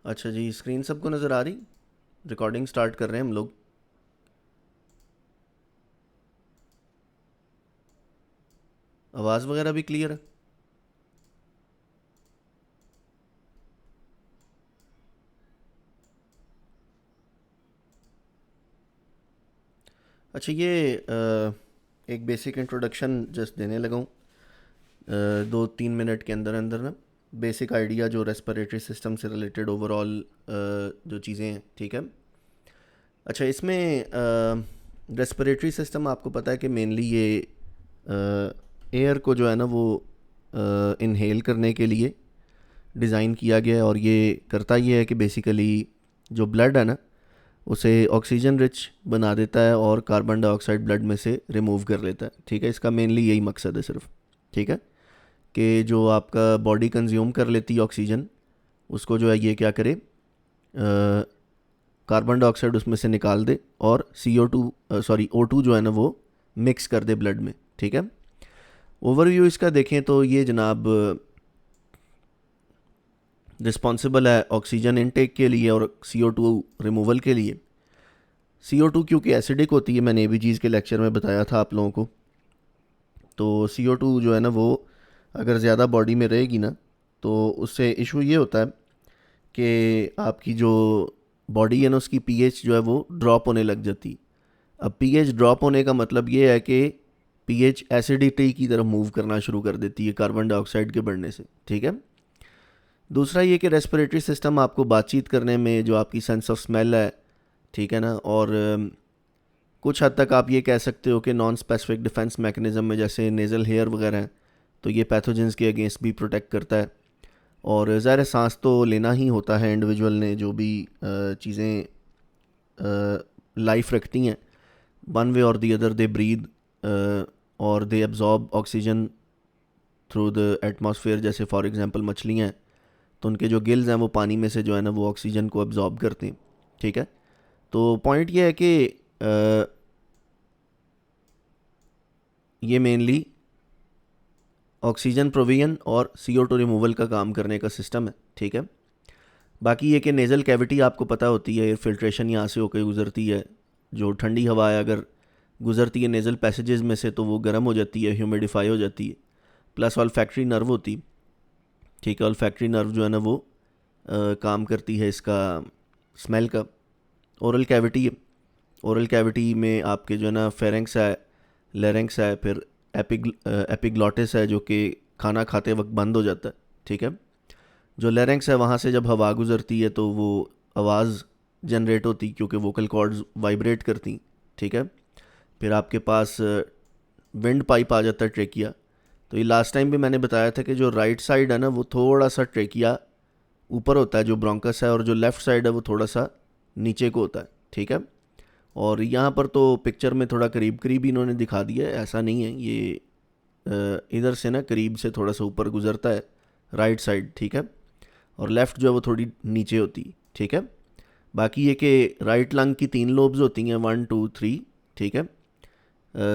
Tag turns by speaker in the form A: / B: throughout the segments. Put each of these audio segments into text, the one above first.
A: अच्छा जी, स्क्रीन सबको नज़र आ रही? रिकॉर्डिंग स्टार्ट कर रहे हैं हम लोग। आवाज़ वगैरह भी क्लियर है? अच्छा, ये एक बेसिक इंट्रोडक्शन जस्ट देने लगा हूँ। 2-3 मिनट के अंदर अंदर ना, बेसिक आइडिया जो रेस्पिरेटरी सिस्टम से रिलेटेड ओवरऑल जो चीज़ें हैं, ठीक है। अच्छा, इसमें रेस्पिरेटरी सिस्टम आपको पता है कि मेनली ये एयर को जो है ना वो इनहेल करने के लिए डिज़ाइन किया गया है। और ये करता ये है कि बेसिकली जो ब्लड है ना उसे ऑक्सीजन रिच बना देता है और कार्बन डाइऑक्साइड ब्लड में से रिमूव कर लेता है, ठीक है। इसका मेनली यही मकसद है सिर्फ, ठीक है, कि जो आपका बॉडी कंज्यूम कर लेती है ऑक्सीजन, उसको जो है ये क्या करे, कार्बन डाइऑक्साइड उसमें से निकाल दे और O2 जो है ना वो मिक्स कर दे ब्लड में, ठीक है। ओवरव्यू इसका देखें तो ये जनाब रिस्पॉन्सिबल है ऑक्सीजन इनटेक के लिए और CO2 रिमूवल के लिए। CO2 क्योंकि एसिडिक होती है, मैंने ABGs के लेक्चर में बताया था आप लोगों को। तो CO2 जो है ना वो अगर ज़्यादा बॉडी में रहेगी ना तो उससे इशू ये होता है कि आपकी जो बॉडी है ना उसकी पीएच जो है वो ड्रॉप होने लग जाती। अब पीएच ड्रॉप होने का मतलब ये है कि पीएच एसिडिटी की तरफ मूव करना शुरू कर देती है कार्बन डाइऑक्साइड के बढ़ने से, ठीक है। दूसरा ये कि रेस्पिरेटरी सिस्टम आपको बातचीत करने में जो आपकी सेंस ऑफ स्मेल है, ठीक है ना, और कुछ हद तक आप ये कह सकते हो कि नॉन स्पेसिफिक डिफेंस मैकेनिज्म में जैसे नेज़ल हेयर वगैरह हैं, तो ये पैथोजेंस के अगेंस्ट भी प्रोटेक्ट करता है। और ज़ाहिर सांस तो लेना ही होता है इंडिविजुअल ने, जो भी चीज़ें लाइफ रखती हैं, वन वे और दी अदर दे ब्रीद और they absorb oxygen through the atmosphere. जैसे फॉर एग्जांपल मछलियाँ हैं तो उनके जो गिल्स हैं वो पानी में से जो है ना वो ऑक्सीजन को एब्जॉर्ब करते हैं, ठीक है। तो पॉइंट ये है कि ये मेनली ऑक्सीजन प्रोविजन और CO2 रिमूवल का काम करने का सिस्टम है, ठीक है। बाकी ये कि नेज़ल कैविटी आपको पता होती है, एयर फिल्ट्रेशन यहाँ से होकर गुजरती है। जो ठंडी हवा है अगर गुजरती है नेज़ल पैसेजेस में से तो वो गर्म हो जाती है, ह्यूमिडिफाई हो जाती है। प्लस ऑल फैक्ट्री नर्व होती, ठीक है। ऑल फैक्ट्री नर्व जो है ना वो काम करती है इसका स्मेल का। ओरल कैविटी, ओरल कैविटी में आपके जो है ना फेरेंक्स है, लेरेंक्स है, फिर एपिग्लॉटिस है जो कि खाना खाते वक्त बंद हो जाता है, ठीक है। जो लेरेंक्स है वहाँ से जब हवा गुजरती है तो वो आवाज़ जनरेट होती क्योंकि वोकल कॉर्ड्स वाइब्रेट करती, ठीक है। फिर आपके पास विंड पाइप आ जाता है, ट्रेकिया। तो ये लास्ट टाइम भी मैंने बताया था कि जो राइट साइड है ना वो थोड़ा सा ट्रेकिया ऊपर होता है जो ब्रोंकस है, और जो लेफ़्ट साइड है वो थोड़ा सा नीचे को होता है, ठीक है। और यहाँ पर तो पिक्चर में थोड़ा करीब करीब इन्होंने दिखा दिया है, ऐसा नहीं है ये इधर से ना करीब से थोड़ा सा ऊपर गुजरता है राइट साइड, ठीक है। और लेफ़्ट जो है वो थोड़ी नीचे होती है, ठीक है। बाकी ये कि राइट लंग की 3 लोब्स होती हैं, 1 2 3, ठीक है।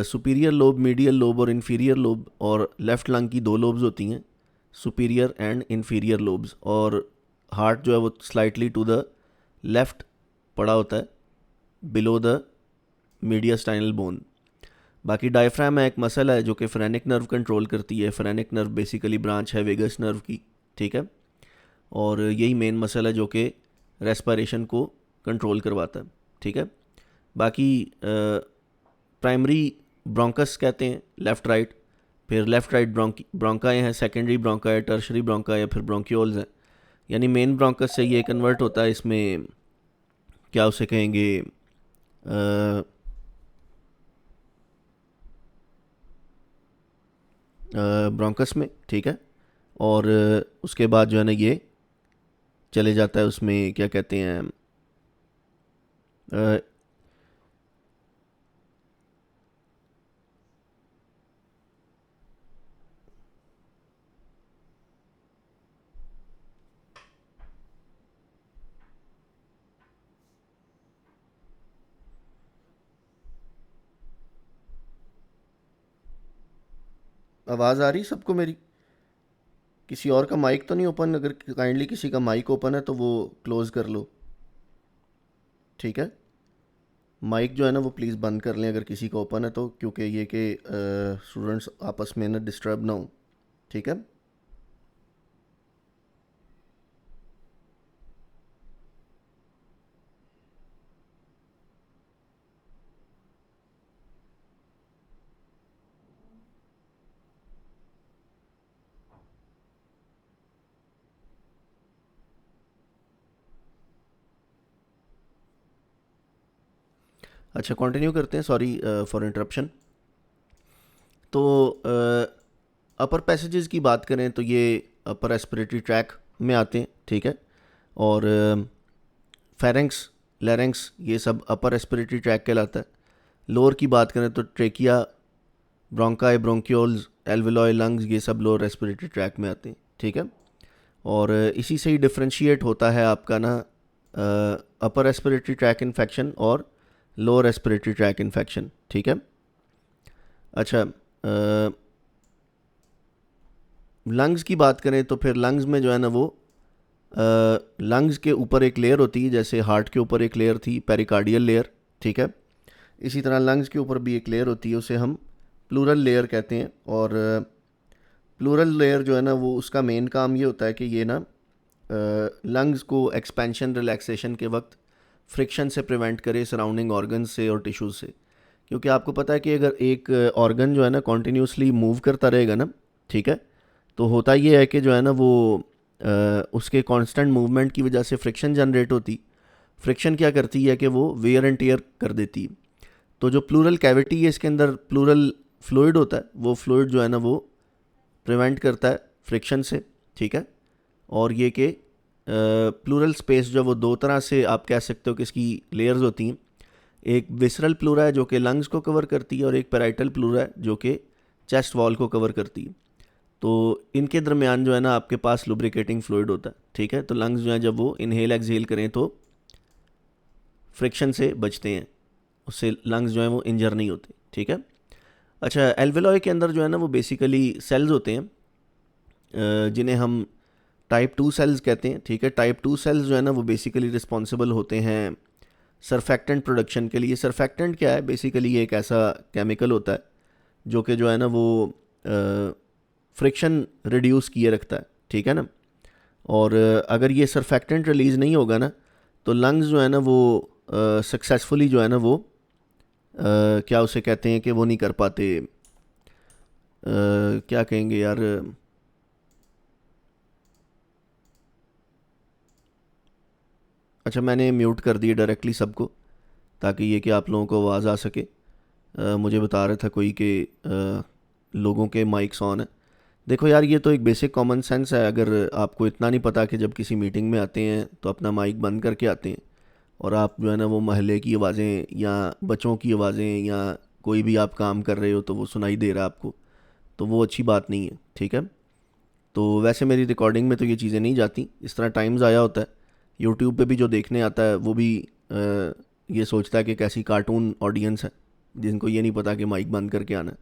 A: सुपीरियर लोब, मीडियल लोब और इन्फीरियर लोब। और लेफ़्ट लंग की 2 लोब्स होती हैं, सुपीरियर एंड इन्फीरियर लोब्स। और हार्ट जो है वो स्लाइटली टू द लेफ़्ट पड़ा होता है, बिलो द मीडियास्टाइनल बोन। बाकी डायफ्राम है, एक मसल है जो कि फ्रेनिक नर्व कंट्रोल करती है। फ्रेनिक नर्व बेसिकली ब्रांच है वेगस नर्व की, ठीक है। और यही मेन मसल है जो कि रेस्पिरेशन को कंट्रोल करवाता है, ठीक है। बाकी प्राइमरी ब्रोंकस कहते हैं लेफ़्ट राइट, फिर लेफ़्ट राइट ब्रोंकाई हैं, सेकेंडरी ब्रोंकाई, टर्शरी ब्रोंकाई, फिर ब्रोंक्यूल्स हैं। यानी मेन ब्रोंकस से ये कन्वर्ट होता है इसमें, क्या उसे कहेंगे, ब्रोंकस में, ठीक है। और उसके बाद जो है ना ये चले जाता है उसमें, क्या कहते हैं, अ, आवाज़ आ रही सबको मेरी? किसी और का माइक तो नहीं ओपन? अगर काइंडली किसी का माइक ओपन है तो वो क्लोज़ कर लो, ठीक है। माइक जो है ना वो प्लीज़ बंद कर लें अगर किसी का ओपन है तो, क्योंकि ये कि स्टूडेंट्स आपस में ना डिस्टर्ब ना हो, ठीक है। अच्छा, कंटिन्यू करते हैं, सॉरी फॉर इंटरप्शन। तो अपर पैसेजेस की बात करें तो ये अपर रेस्पिरेटरी ट्रैक में आते हैं, ठीक है। और फेरेंक्स, लैरेंक्स, ये सब अपर रेस्पिरेटरी ट्रैक कहलाता है। लोअर की बात करें तो ट्रेकिया, ब्रोंकाई, ब्रोंक्यूल्स, एल्विलॉय, लंग्स, ये सब लोअर रेस्पिरेटरी ट्रैक में आते हैं, ठीक है। और इसी से ही डिफ्रेंशिएट होता है आपका ना अपर रेस्पिरेटरी ट्रैक इन्फेक्शन और लोअर रेस्पिरेटरी ट्रैक इन्फेक्शन, ठीक है। अच्छा, लंग्स की बात करें तो फिर लंग्स में जो है ना वो लंग्स के ऊपर एक लेयर होती है, जैसे हार्ट के ऊपर एक लेयर थी, पेरिकार्डियल लेयर, ठीक है। इसी तरह लंग्स के ऊपर भी एक लेयर होती है, उसे हम प्लूरल लेयर कहते हैं। और प्लूरल लेयर जो है ना वो उसका मेन काम ये होता है कि ये ना लंग्स को एक्सपेंशन रिलैक्सेशन के वक्त फ्रिक्शन से प्रिवेंट करे सराउंडिंग ऑर्गन्स से और टिश्यूज से। क्योंकि आपको पता है कि अगर एक ऑर्गन जो है ना कॉन्टीन्यूसली मूव करता रहेगा ना, ठीक है, तो होता ये है कि जो है ना वो उसके कांस्टेंट मूवमेंट की वजह से फ्रिक्शन जनरेट होती। फ्रिक्शन क्या करती है कि वो वेयर एंड टियर कर देती है। तो जो प्लूरल कैविटी है इसके अंदर प्लूरल फ्लूइड होता है, वो फ्लूइड जो है ना वो प्रिवेंट करता है फ्रिक्शन से, ठीक है। और ये कि प्लूरल स्पेस जो वो दो तरह से आप कह सकते हो कि इसकी लेयर्स होती हैं। एक विसरल प्लूरा है जो कि लंग्स को कवर करती है, और एक पैराइटल प्लूरा है जो कि चेस्ट वॉल को कवर करती है। तो इनके दरमियान जो है ना आपके पास लुब्रिकेटिंग फ्लूइड होता है, ठीक है। तो लंग्स जो है जब वो इनहेल एक्सहेल करें तो फ्रिक्शन से बचते हैं, उससे लंग्स जो है वो इंजर नहीं होते, ठीक है। अच्छा, एल्वेलॉय के अंदर जो है ना वो बेसिकली सेल्स होते हैं जिन्हें हम टाइप 2 सेल्स कहते हैं, ठीक है। टाइप 2 सेल्स जो है ना वो बेसिकली रिस्पॉन्सिबल होते हैं सरफेक्टेंट प्रोडक्शन के लिए। सरफेक्टेंट क्या है? बेसिकली ये एक ऐसा केमिकल होता है जो कि जो है ना वो फ्रिक्शन रिड्यूस किए रखता है, ठीक है ना। और अगर ये सरफेक्टेंट रिलीज़ नहीं होगा ना तो लंग्स जो है ना वो सक्सेसफुली जो है ना वो क्या उसे कहते हैं कि वो नहीं कर पाते, क्या कहेंगे यार, अच्छा मैंने म्यूट कर दिए डायरेक्टली सबको ताकि ये कि आप लोगों को आवाज़ आ सके। मुझे बता रहा था कोई कि लोगों के माइक्स ऑन है। देखो यार, ये तो एक बेसिक कॉमन सेंस है। अगर आपको इतना नहीं पता कि जब किसी मीटिंग में आते हैं तो अपना माइक बंद करके आते हैं, और आप जो है ना वो महल्ले की आवाज़ें या बच्चों की आवाज़ें या कोई भी आप काम कर रहे हो तो वो सुनाई दे रहा है आपको, तो वो अच्छी बात नहीं है, ठीक है। तो वैसे मेरी रिकॉर्डिंग में तो ये चीज़ें नहीं जाती, इस तरह टाइम ज़ाया होता है। यूट्यूब पे भी जो देखने आता है वो भी ये सोचता है कि कैसी कार्टून ऑडियंस है जिनको ये नहीं पता कि माइक बंद करके आना है।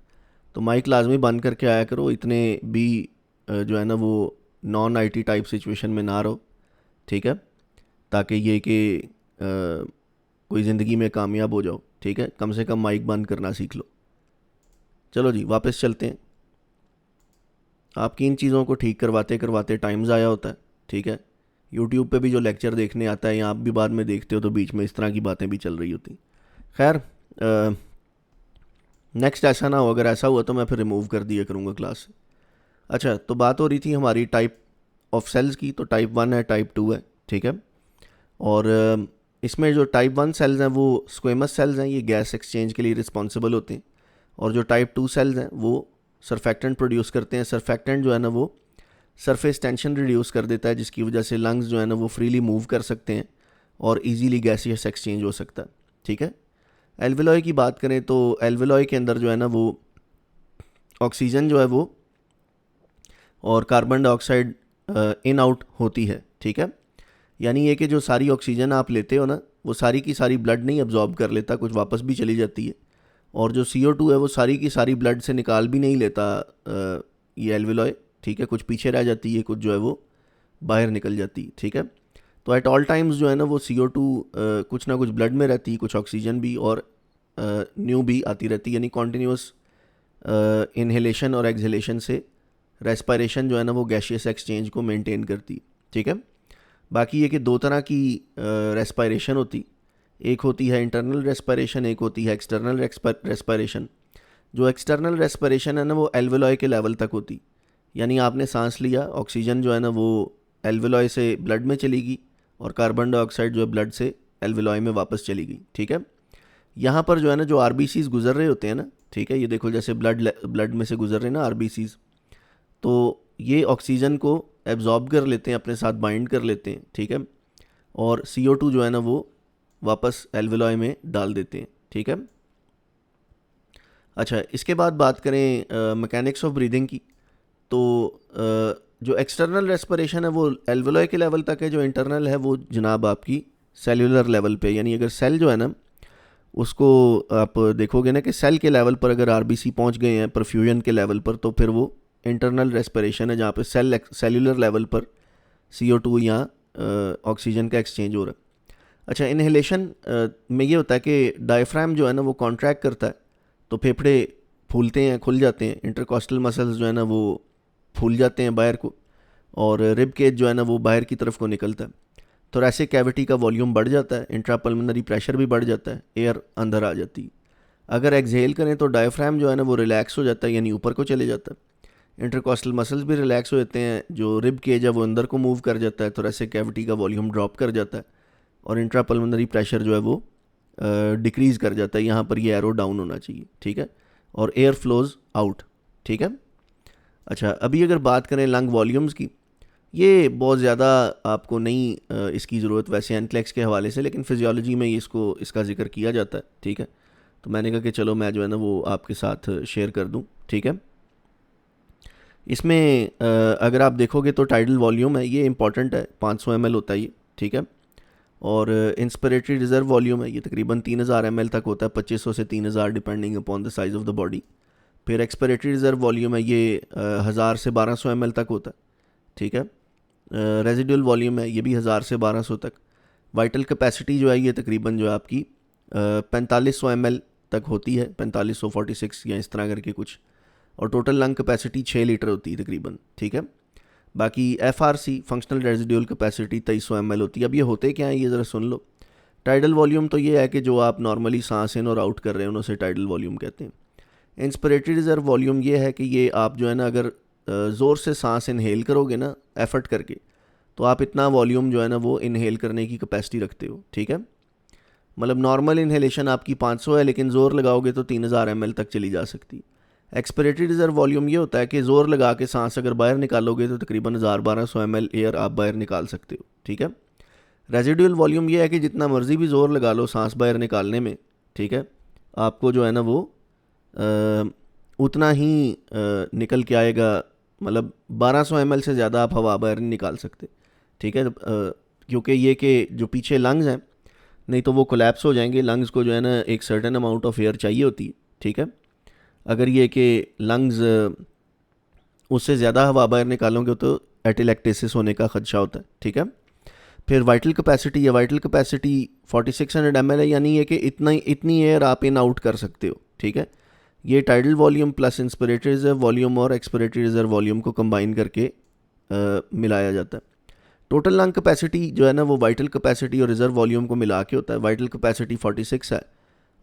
A: तो माइक लाजमी बंद करके आया करो, इतने भी जो है ना वो नॉन आईटी टाइप सिचुएशन में ना रहो, ठीक है, ताकि ये कि कोई ज़िंदगी में कामयाब हो जाओ, ठीक है। कम से कम माइक बंद करना सीख लो। चलो जी, वापस चलते हैं। आपकी इन चीज़ों को ठीक करवाते करवाते टाइम ज़ाया होता है, ठीक है। यूट्यूब पे भी जो लेक्चर देखने आता है या आप भी बाद में देखते हो तो बीच में इस तरह की बातें भी चल रही होती। खैर, नेक्स्ट ऐसा ना हो, अगर ऐसा हुआ तो मैं फिर रिमूव कर दिया करूँगा क्लास से। अच्छा, तो बात हो रही थी हमारी टाइप ऑफ सेल्स की। तो टाइप 1 है, टाइप 2 है, ठीक है। और इसमें जो टाइप 1 सेल्स हैं वो स्क्वेमस सेल्स हैं, ये गैस एक्सचेंज के लिए रिस्पॉन्सिबल होते हैं। और जो टाइप 2 सेल्स हैं वो सरफेक्टेंट प्रोड्यूस करते हैं। सरफेक्टेंट जो है ना वो सरफेस टेंशन रिड्यूस कर देता है, जिसकी वजह से लंग्स जो है ना वो फ्रीली मूव कर सकते हैं और इजीली गैसियस एक्सचेंज हो सकता है, ठीक है। एल्वेलॉय की बात करें तो एल्वेलॉय के अंदर जो है ना वो ऑक्सीजन जो है वो और कार्बन डाइऑक्साइड इन आउट होती है, ठीक है। यानी ये कि जो सारी ऑक्सीजन आप लेते हो ना वो सारी की सारी ब्लड नहीं अब्जॉर्ब कर लेता, कुछ वापस भी चली जाती है। और जो CO2 है वो सारी की सारी ब्लड से निकाल भी नहीं लेता ये एल्वेलॉय, ठीक है, कुछ पीछे रह जाती है, कुछ जो है वो बाहर निकल जाती है, ठीक है। तो एट ऑल टाइम्स जो है ना वो CO2 कुछ ना कुछ ब्लड में रहती है, कुछ ऑक्सीजन भी और न्यू भी आती रहती है, यानी कॉन्टीन्यूस इन्हेलेशन और एक्सहेलेशन से रेस्पिरेशन जो है ना वो गैशियस एक्सचेंज को मेंटेन करती, ठीक है। बाकी ये कि दो तरह की रेस्पिरेशन होती, एक होती है इंटरनल रेस्पिरेशन, एक होती है एक्सटर्नल रेस्पिरेशन। जो एक्सटर्नल रेस्पिरेशन है ना वो एल्वेलॉय के लेवल तक होती, यानी आपने सांस लिया, ऑक्सीजन जो है ना वो एल्वेलॉय से ब्लड में चली गई और कार्बन डाइऑक्साइड जो है ब्लड से एल्वेलॉय में वापस चली गई, ठीक है। यहाँ पर जो है ना जो RBCs गुजर रहे होते हैं ना, ठीक है, ये देखो जैसे ब्लड में से गुजर रहे हैं ना RBCs, तो ये ऑक्सीजन को एब्जॉर्ब कर लेते हैं, अपने साथ बाइंड कर लेते हैं, ठीक है, और CO2 जो है ना वो वापस एल्वेलॉय में डाल देते हैं, ठीक है। अच्छा, इसके बाद बात करें मैकेनिक्स ऑफ ब्रीदिंग की, तो जो एक्सटर्नल रेस्पिरेशन है वो एल्वेलॉय के लेवल तक है, जो इंटरनल है वो जनाब आपकी सेल्यूलर लेवल पे, यानी अगर सेल जो है ना उसको आप देखोगे ना कि सेल के लेवल पर अगर RBC पहुंच गए हैं परफ्यूजन के लेवल पर, तो फिर वो इंटरनल रेस्पिरेशन है, जहाँ पे सेल्यूलर लेवल पर CO2 या ऑक्सीजन का एक्सचेंज हो रहा है। अच्छा, इनहेलेशन में ये होता है कि डायफ्राम जो है ना वो कॉन्ट्रैक्ट करता है, तो फेफड़े फूलते हैं, खुल जाते हैं, इंटरकॉस्टल मसल्स जो है ना वो फूल जाते हैं बाहर को, और रिब केज जो है ना वो बाहर की तरफ को निकलता है, थोरैसिक कैविटी का वॉल्यूम बढ़ जाता है, इंट्रापल्मोनरी प्रेशर भी बढ़ जाता है, एयर अंदर आ जाती है। अगर एक्सहेल करें तो डायफ्राम जो है ना वो रिलैक्स हो जाता है, यानी ऊपर को चले जाता है, इंटरकॉस्टल मसल्स भी रिलैक्स हो जाते हैं, जो रिब केज है वो अंदर को मूव कर जाता है, थोरैसिक कैविटी का वॉल्यूम ड्रॉप कर जाता है, और इंट्रापल्मोनरी प्रेशर जो है वो डिक्रीज़ कर जाता है, यहाँ पर ये एरो डाउन होना चाहिए, ठीक है, और एयर फ्लोज आउट, ठीक है। अच्छा, अभी अगर बात करें लंग वॉल्यूम्स की, ये बहुत ज़्यादा आपको नहीं इसकी ज़रूरत वैसे एनक्लेक्स के हवाले से, लेकिन फिजियोलॉजी में इसका जिक्र किया जाता है, ठीक है। तो मैंने कहा कि चलो मैं जो है ना वो आपके साथ शेयर कर दूं, ठीक है। इसमें अगर आप देखोगे तो टाइडल वॉल्यूम है, ये इंपॉर्टेंट है, 500 ml होता है ये, ठीक है। और इंस्पिरेटरी रिजर्व वॉल्यूम है, ये तकरीबन 3000 ml तक होता है, 2500 से 3000 depending upon the size of the body. फिर एक्सपिरेटरी रिजर्व वॉल्यूम है, ये 1000 से 1200 ml तक होता है, ठीक है। रेजिडुअल वॉल्यूम है, ये भी 1000 से 1200 तक। वाइटल कैपेसिटी जो है ये तकरीबन जो है आपकी 4500 ml तक होती है, 4546 या इस तरह करके कुछ, और टोटल लंग कैपेसिटी 6 लीटर होती है तकरीबन, ठीक है। बाकी FRC functional residual capacity 2300 ml होती है। अब ये होते क्या है ये ज़रा सुन लो। टाइडल वॉल्यूम तो ये है कि जो आप नॉर्मली सांस इन और आउट कर रहे हैं उसे टाइडल वॉल्यूम कहते हैं। इंस्पिरेटरी रिजर्व वॉल्यूम ये है कि ये आप जो है ना अगर ज़ोर से सांस इनहेल करोगे ना एफर्ट करके, तो आप इतना वॉल्यूम जो है ना वो इनहेल करने की कैपेसिटी रखते हो, ठीक है। मतलब नॉर्मल इनहेलेशन आपकी 500 है, लेकिन ज़ोर लगाओगे तो 3000 ml तक चली जा सकती है। एक्सपिरेटरी रिजर्व वॉल्यूम ये होता है कि ज़ोर लगा के सांस अगर बाहर निकालोगे तो तकरीबन 1200 ml एयर आप बाहर निकाल सकते हो, ठीक है। रेजिडुअल वॉल्यूम ये है कि जितना मर्जी भी ज़ोर लगा लो सांस बाहर निकालने में, ठीक है, आपको जो है ना वो उतना ही निकल के आएगा, मतलब 1200 ml से ज़्यादा आप हवा बाहर नहीं निकाल सकते, ठीक है। क्योंकि ये कि जो पीछे लंग्स हैं नहीं तो वो कोलैप्स हो जाएंगे, लंग्स को जो है ना एक सर्टेन अमाउंट ऑफ एयर चाहिए होती है, ठीक है। अगर ये कि लंग्स उससे ज़्यादा हवा बाहर निकालोगे तो एटिलेक्टेसिस होने का खदशा होता है, ठीक है। फिर वाइटल कैपेसिटी है, वाइटल कैपेसिटी 4600 ml है, यानी ये कि इतनी एयर आप इन आउट कर सकते हो, ठीक है। ये tidal volume plus inspiratory reserve volume और एक्सपिरेटरी रिजर्व वॉल्यूम को कंबाइन करके मिलाया जाता है। टोटल लंग कैपेसिटी जो है ना वो वाइटल कैपेसिटी और रिजर्व वॉल्यूम को मिला के होता है। वाइटल कैपेसिटी 46 है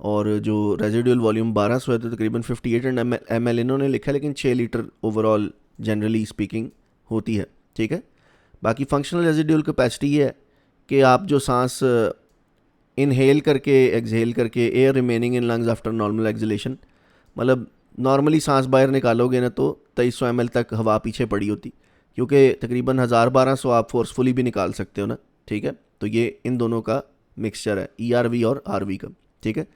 A: और जो रेजिडुअल वॉल्यूम 1200 है, तो तकरीबन 58 ml इन्होंने लिखा है, लेकिन 6 लीटर ओवरऑल जनरली स्पीकिंग होती है, ठीक है। बाकी फंक्शनल रेजिडुअल कैपेसिटी ये है कि आप जो सांस इनहेल करके एक्सहेल करके air remaining in lungs after normal exhalation, मतलब नॉर्मली सांस बाहर निकालोगे ना तो 2300 ml तक हवा पीछे पड़ी होती, क्योंकि तकरीबन 1000-1200 आप फोर्सफुली भी निकाल सकते हो ना, ठीक है। तो ये इन दोनों का मिक्सचर है, ERV और RV का, ठीक है।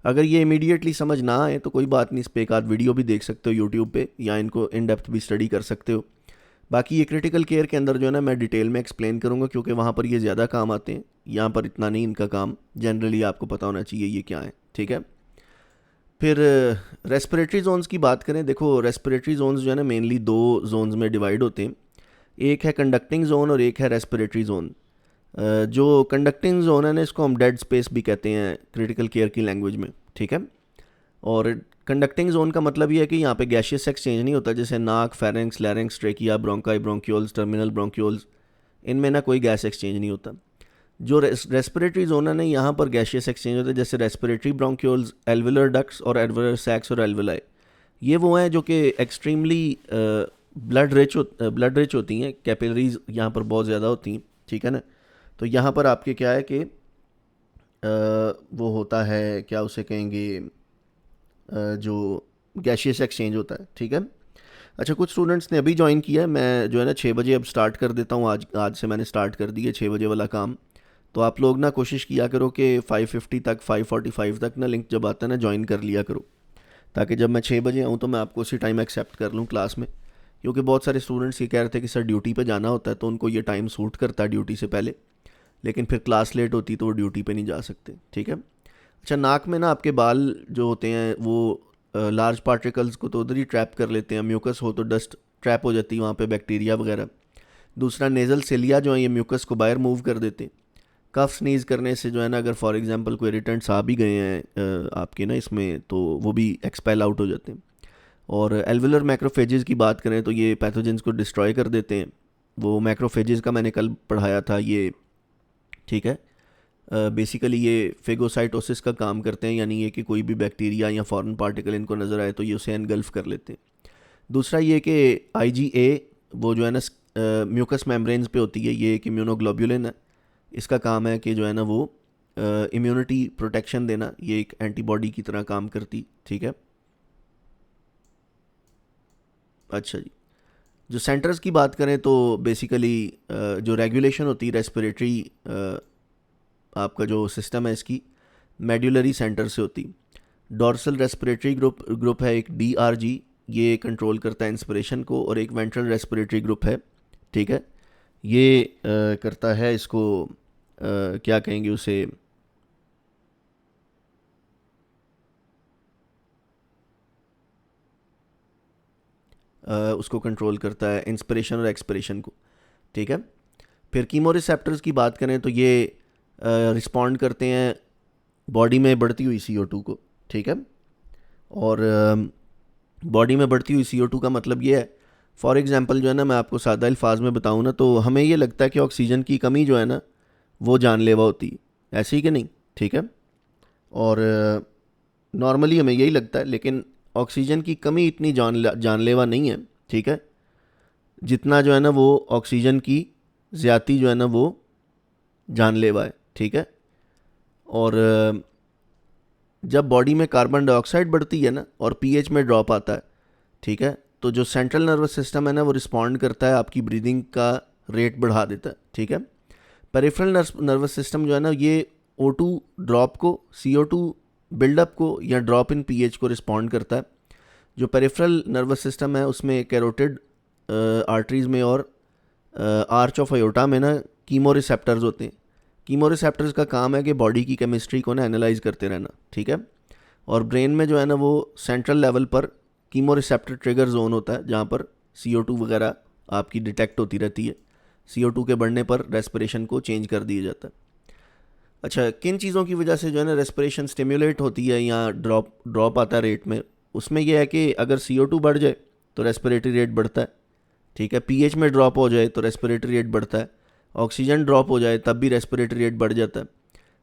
A: अगर ये इमीडिएटली समझ ना आए तो कोई बात नहीं, इस पे एक आध वीडियो भी देख सकते हो यूट्यूब पे, या इनको इन डेप्थ भी स्टडी कर सकते हो। बाकी ये क्रिटिकल केयर के अंदर जो है ना मैं डिटेल में एक्सप्लेन करूँगा, क्योंकि वहाँ पर ये ज़्यादा काम आते हैं, यहाँ पर इतना नहीं इनका काम, जनरली आपको पता होना चाहिए ये क्या है, ठीक है। फिर रेस्पिरेटरी जोन्स की बात करें, देखो रेस्पिरेटरी जोन्स जो है ना मेनली दो जोन्स में डिवाइड होते हैं। एक है कंडक्टिंग जोन और एक है रेस्पिरेटरी जोन। जो कंडक्टिंग जोन है ना, इसको हम डेड स्पेस भी कहते हैं क्रिटिकल केयर की लैंग्वेज में, ठीक है। और कंडक्टिंग जोन का मतलब ये है कि यहाँ पे गैशियस एक्सचेंज नहीं होता, जैसे नाक, pharynx, larynx, trachea, bronchi, bronchioles, terminal bronchioles, इनमें ना कोई गैस एक्सचेंज नहीं होता। जो रेस्पिरेटरी जोन है ना, यहाँ पर गैशियस एक्सचेंज होता है, जैसे रेस्पिरेटरी ब्रोंक्यूल्स, एल्वुलर डक्ट्स और एल्वुलर सैक्स और एल्वुलाई। ये वो हैं जो कि एक्सट्रीमली ब्लड रिच होती हैं, कैपिलरीज यहाँ पर बहुत ज़्यादा होती हैं, ठीक है ना। तो यहाँ पर आपके क्या है कि वो होता है, क्या उसे कहेंगे, जो गैशियस एक्सचेंज होता है, ठीक है। अच्छा, कुछ स्टूडेंट्स ने अभी ज्वाइन किया है, मैं जो है ना 6 बजे अब स्टार्ट कर देता हूँ, आज आज से मैंने स्टार्ट कर दिया 6 बजे वाला काम। तो आप लोग ना कोशिश किया करो कि 5:50 तक, 5:45 तक ना लिंक जब आता है ना ज्वाइन कर लिया करो, ताकि जब मैं 6 बजे आऊँ तो मैं आपको उसी टाइम एक्सेप्ट कर लूँ क्लास में। क्योंकि बहुत सारे स्टूडेंट्स ये कह रहे थे कि सर ड्यूटी पे जाना होता है, तो उनको ये टाइम सूट करता है ड्यूटी से पहले, लेकिन फिर क्लास लेट होती तो वो ड्यूटी पे नहीं जा सकते, ठीक है। अच्छा, नाक में ना आपके बाल जो होते हैं वो लार्ज पार्टिकल्स को तो उधर ही ट्रैप कर लेते हैं, म्यूकस हो तो डस्ट ट्रैप हो जाती है वहाँ पे, बैक्टीरिया वगैरह। दूसरा, नेज़ल सिलिया जो है ये म्यूकस को बाहर मूव कर देते हैं। कफ स्नीज़ करने से जो है ना, अगर फॉर एग्जांपल कोई इरिटेंट्स आ भी गए हैं आपके ना इसमें, तो वो भी एक्सपेल आउट हो जाते हैं। और एल्वुलर मैक्रोफेजेस की बात करें तो ये पैथोजेंस को डिस्ट्रॉय कर देते हैं। वो मैक्रोफेजेस का मैंने कल पढ़ाया था ये, ठीक है। बेसिकली ये फेगोसाइटोसिस का काम करते हैं, यानी ये कि कोई भी बैक्टीरिया या फॉरेन पार्टिकल इनको नज़र आए तो ये उसे एनगल्फ कर लेते हैं। दूसरा ये कि IgA वो जो है ना म्यूकस मेम्ब्रेन्स पे होती है, ये एक इम्यूनोग्लोबुलिन है। इसका काम है कि जो है ना वो इम्यूनिटी प्रोटेक्शन देना, ये एक एंटीबॉडी की तरह काम करती, ठीक है। अच्छा जी, जो सेंटर्स की बात करें तो बेसिकली जो रेगुलेशन होती है रेस्पिरेटरी आपका जो सिस्टम है इसकी, मेड्यूलरी सेंटर से होती। डॉर्सल रेस्पिरेटरी ग्रुप है एक DRG, ये कंट्रोल करता है इंस्पिरेशन को, और एक वेंट्रल रेस्पिरेटरी ग्रुप है, ठीक है। ये करता है इसको क्या कहेंगे उसे, उसको कंट्रोल करता है इंस्पिरेशन और एक्सपिरेशन को, ठीक है। फिर कीमो रिसेप्टर्स की बात करें तो ये रिस्पॉन्ड करते हैं बॉडी में बढ़ती हुई CO2 को, ठीक है। और बॉडी में बढ़ती हुई CO2 का मतलब ये है, फॉर एग्जांपल जो है ना, मैं आपको सादा अल्फाज में बताऊँ ना, तो हमें ये लगता है कि ऑक्सीजन की कमी जो है ना वो जानलेवा होती है, ऐसे ही कि नहीं, ठीक है। और नॉर्मली हमें यही लगता है, लेकिन ऑक्सीजन की कमी इतनी जानलेवा नहीं है, ठीक है, जितना जो है ना वो ऑक्सीजन की ज़्यादती जो है ना वो जानलेवा है, ठीक है। और जब बॉडी में कार्बन डाइऑक्साइड बढ़ती है ना और pH में ड्रॉप आता है, ठीक है, तो जो सेंट्रल नर्वस सिस्टम है ना वो रिस्पॉन्ड करता है, आपकी ब्रीदिंग का रेट बढ़ा देता है, ठीक है। पेरिफेरल नर्वस सिस्टम जो है ना, ये O2 ड्रॉप को, CO2 बिल्डअप को या ड्रॉप इन pH को रिस्पॉन्ड करता है। जो पेरिफेरल नर्वस सिस्टम है उसमें कैरोटिड आर्टरीज में और आर्च ऑफ अयोटा में ना कीमो रिसेप्टर्स होते हैं। कीमो रिसेप्टर्स का काम है कि बॉडी की केमिस्ट्री को ना एनालाइज करते रहना, ठीक है। और ब्रेन में जो है ना वो सेंट्रल लेवल पर कीमो रिसेप्टर ट्रिगर जोन होता है, जहाँ पर CO2 वगैरह आपकी डिटेक्ट होती रहती है। CO2 के बढ़ने पर रेस्पिरेशन को चेंज कर दिया जाता है। अच्छा, किन चीज़ों की वजह से जो है ना रेस्पिरेशन स्टिमुलेट होती है या ड्रॉप ड्रॉप आता है रेट में, उसमें यह है कि अगर CO2 बढ़ जाए तो रेस्पिरेटरी रेट बढ़ता है, ठीक है। pH में ड्रॉप हो जाए तो रेस्पिरेटरी रेट बढ़ता है। ऑक्सीजन ड्रॉप हो जाए तब भी रेस्पिरेटरी रेट बढ़ जाता है।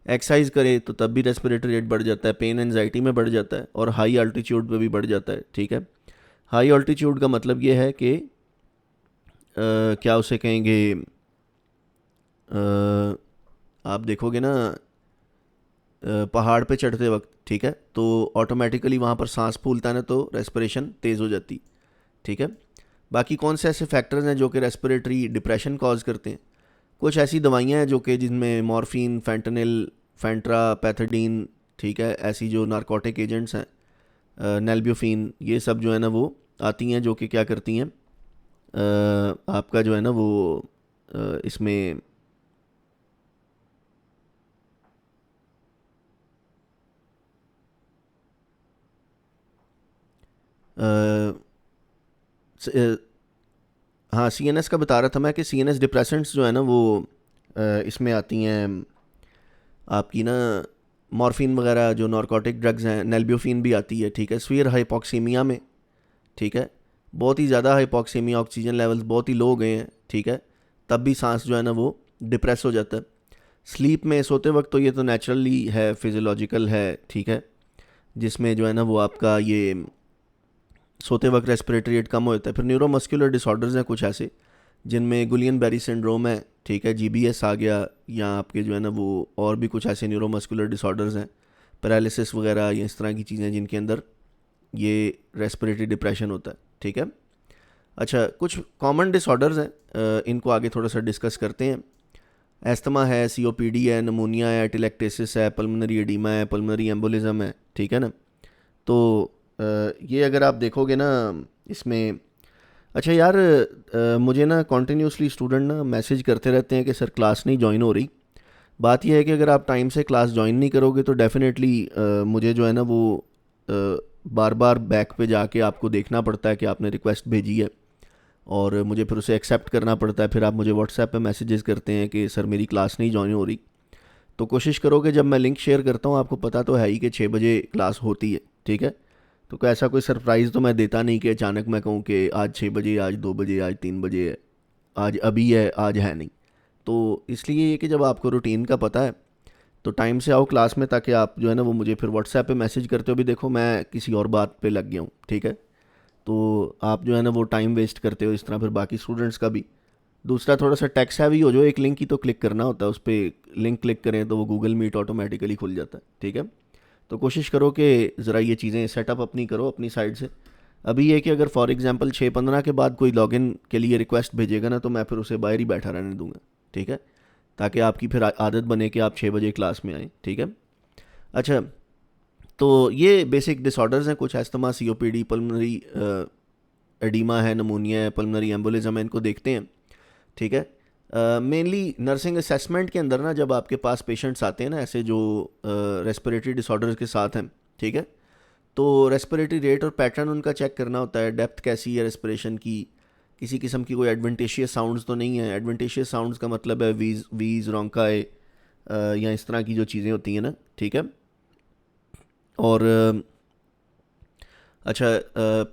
A: एक्सरसाइज करे तो तब भी रेस्पिरेटरी रेट बढ़ जाता है, पेन एंजाइटी में बढ़ जाता है, और हाई अल्टीट्यूड पे भी बढ़ जाता है, ठीक है। हाई अल्टीट्यूड का मतलब ये है कि क्या उसे कहेंगे, आप देखोगे ना पहाड़ पे चढ़ते वक्त, ठीक है, तो ऑटोमेटिकली वहाँ पर सांस फूलता है ना, तो रेस्पिरेशन तेज़ हो जाती, ठीक है। बाकी कौन से ऐसे फैक्टर्स हैं जो कि रेस्पिरेटरी डिप्रेशन कॉज करते हैं? कुछ ऐसी दवाइयाँ हैं जो कि जिनमें मॉर्फिन, फेंटनिल, फेंट्रा, पैथोडीन, ठीक है, ऐसी जो नारकोटिक एजेंट्स हैं, नेल्ब्यूफिन, ये सब जो है ना वो आती हैं, जो कि क्या करती हैं, आपका जो है ना वो इसमें हाँ, CNS का बता रहा था मैं कि CNS डिप्रेसेंट्स जो है ना वो इसमें आती हैं आपकी ना, मॉर्फिन वगैरह जो नारकोटिक ड्रग्स हैं, नेल्ब्यूफिन भी आती है, ठीक है, स्फीयर हाइपोक्सीमिया में, ठीक है, बहुत ही ज़्यादा हाइपोक्सीमिया, ऑक्सीजन लेवल्स बहुत ही लो हो गए हैं, ठीक है, तब भी सांस जो है ना वो डिप्रेस हो जाता है। स्लीप में सोते वक्त तो ये तो नेचुरली है, फिजियोलॉजिकल है, ठीक है, जिसमें जो है ना वो आपका ये सोते वक्त रेस्पिरेटरी रेट कम हो जाता है। फिर न्यूरोमस्कुलर डिसऑर्डर्स हैं कुछ ऐसे जिनमें गुलियन बेरी सिंड्रोम है, ठीक है, GBS आ गया, या आपके जो है ना वो और भी कुछ ऐसे न्यूरोमस्कुलर डिसऑर्डर्स हैं, पैरालिसिस वगैरह या इस तरह की चीज़ें जिनके अंदर ये रेस्पिरेटरी डिप्रेशन होता है, ठीक है। अच्छा, कुछ कॉमन डिसऑर्डर्स हैं, इनको आगे थोड़ा सा डिस्कस करते हैं। एस्थमा है, COPD है, नमोनिया है, टेलेक्टेसिस है, पल्मोनरी एडीमा है, पल्मोनरी एम्बोलिज्म है, ठीक है ना। तो ये अगर आप देखोगे ना इसमें, अच्छा यार, मुझे ना कॉन्टीन्यूसली स्टूडेंट ना मैसेज करते रहते हैं कि सर क्लास नहीं ज्वाइन हो रही। बात यह है कि अगर आप टाइम से क्लास ज्वाइन नहीं करोगे तो डेफिनेटली मुझे जो है ना वो बार बार बैक पे जाके आपको देखना पड़ता है कि आपने रिक्वेस्ट भेजी है, और मुझे फिर उसे एक्सेप्ट करना पड़ता है। फिर आप मुझे व्हाट्सएप पे मैसेजेस करते हैं कि सर मेरी क्लास नहीं ज्वाइन हो रही। तो कोशिश करो कि जब मैं लिंक शेयर करता हूँ, आपको पता तो है ही कि 6 बजे क्लास होती है, ठीक है, तो कोई ऐसा कोई सरप्राइज़ तो मैं देता नहीं कि अचानक मैं कहूँ कि आज 6 बजे, आज 2 बजे, आज 3 बजे है, आज अभी है, आज है नहीं। तो इसलिए ये कि जब आपको रूटीन का पता है तो टाइम से आओ क्लास में, ताकि आप जो है ना वो मुझे फिर व्हाट्सएप पे मैसेज करते हो भी देखो मैं किसी और बात पे लग गया हूँ, ठीक है। तो आप जो है ना वो टाइम वेस्ट करते हो इस तरह, फिर बाकी स्टूडेंट्स का भी। दूसरा, थोड़ा सा टेक्स्ट हैवी हो जो, एक लिंक ही तो क्लिक करना होता है, उस पर लिंक क्लिक करें तो वो गूगल मीट ऑटोमेटिकली खुल जाता है, ठीक है। तो कोशिश करो कि ज़रा ये चीज़ें सेटअप अपनी करो अपनी साइड से। अभी ये कि अगर फॉर एग्जांपल 6:15 के बाद कोई लॉगिन के लिए रिक्वेस्ट भेजेगा ना, तो मैं फिर उसे बाहर ही बैठा रहने दूंगा, ठीक है, ताकि आपकी फिर आदत बने कि आप 6 बजे क्लास में आएँ, ठीक है। अच्छा, तो ये बेसिक डिसऑर्डर्स हैं कुछ, एस्थमा, COPD, पल्मोनरी एडीमा है, नमोनिया है, पल्मोनरी एम्बोलिज्म है, इनको देखते हैं, ठीक है। मेनली नर्सिंग असेसमेंट के अंदर ना, जब आपके पास पेशेंट्स आते हैं ना ऐसे जो रेस्पिरेटरी डिसऑर्डर्स के साथ हैं, ठीक है, तो रेस्पिरेटरी रेट और पैटर्न उनका चेक करना होता है, डेप्थ कैसी है रेस्पिरेशन की, किसी किस्म की कोई एडवेंटेशियस साउंड्स तो नहीं है। एडवेंटेशियस साउंड्स का मतलब है वीज रोंकाए या इस तरह की जो चीज़ें होती हैं ना, ठीक है। और अच्छा,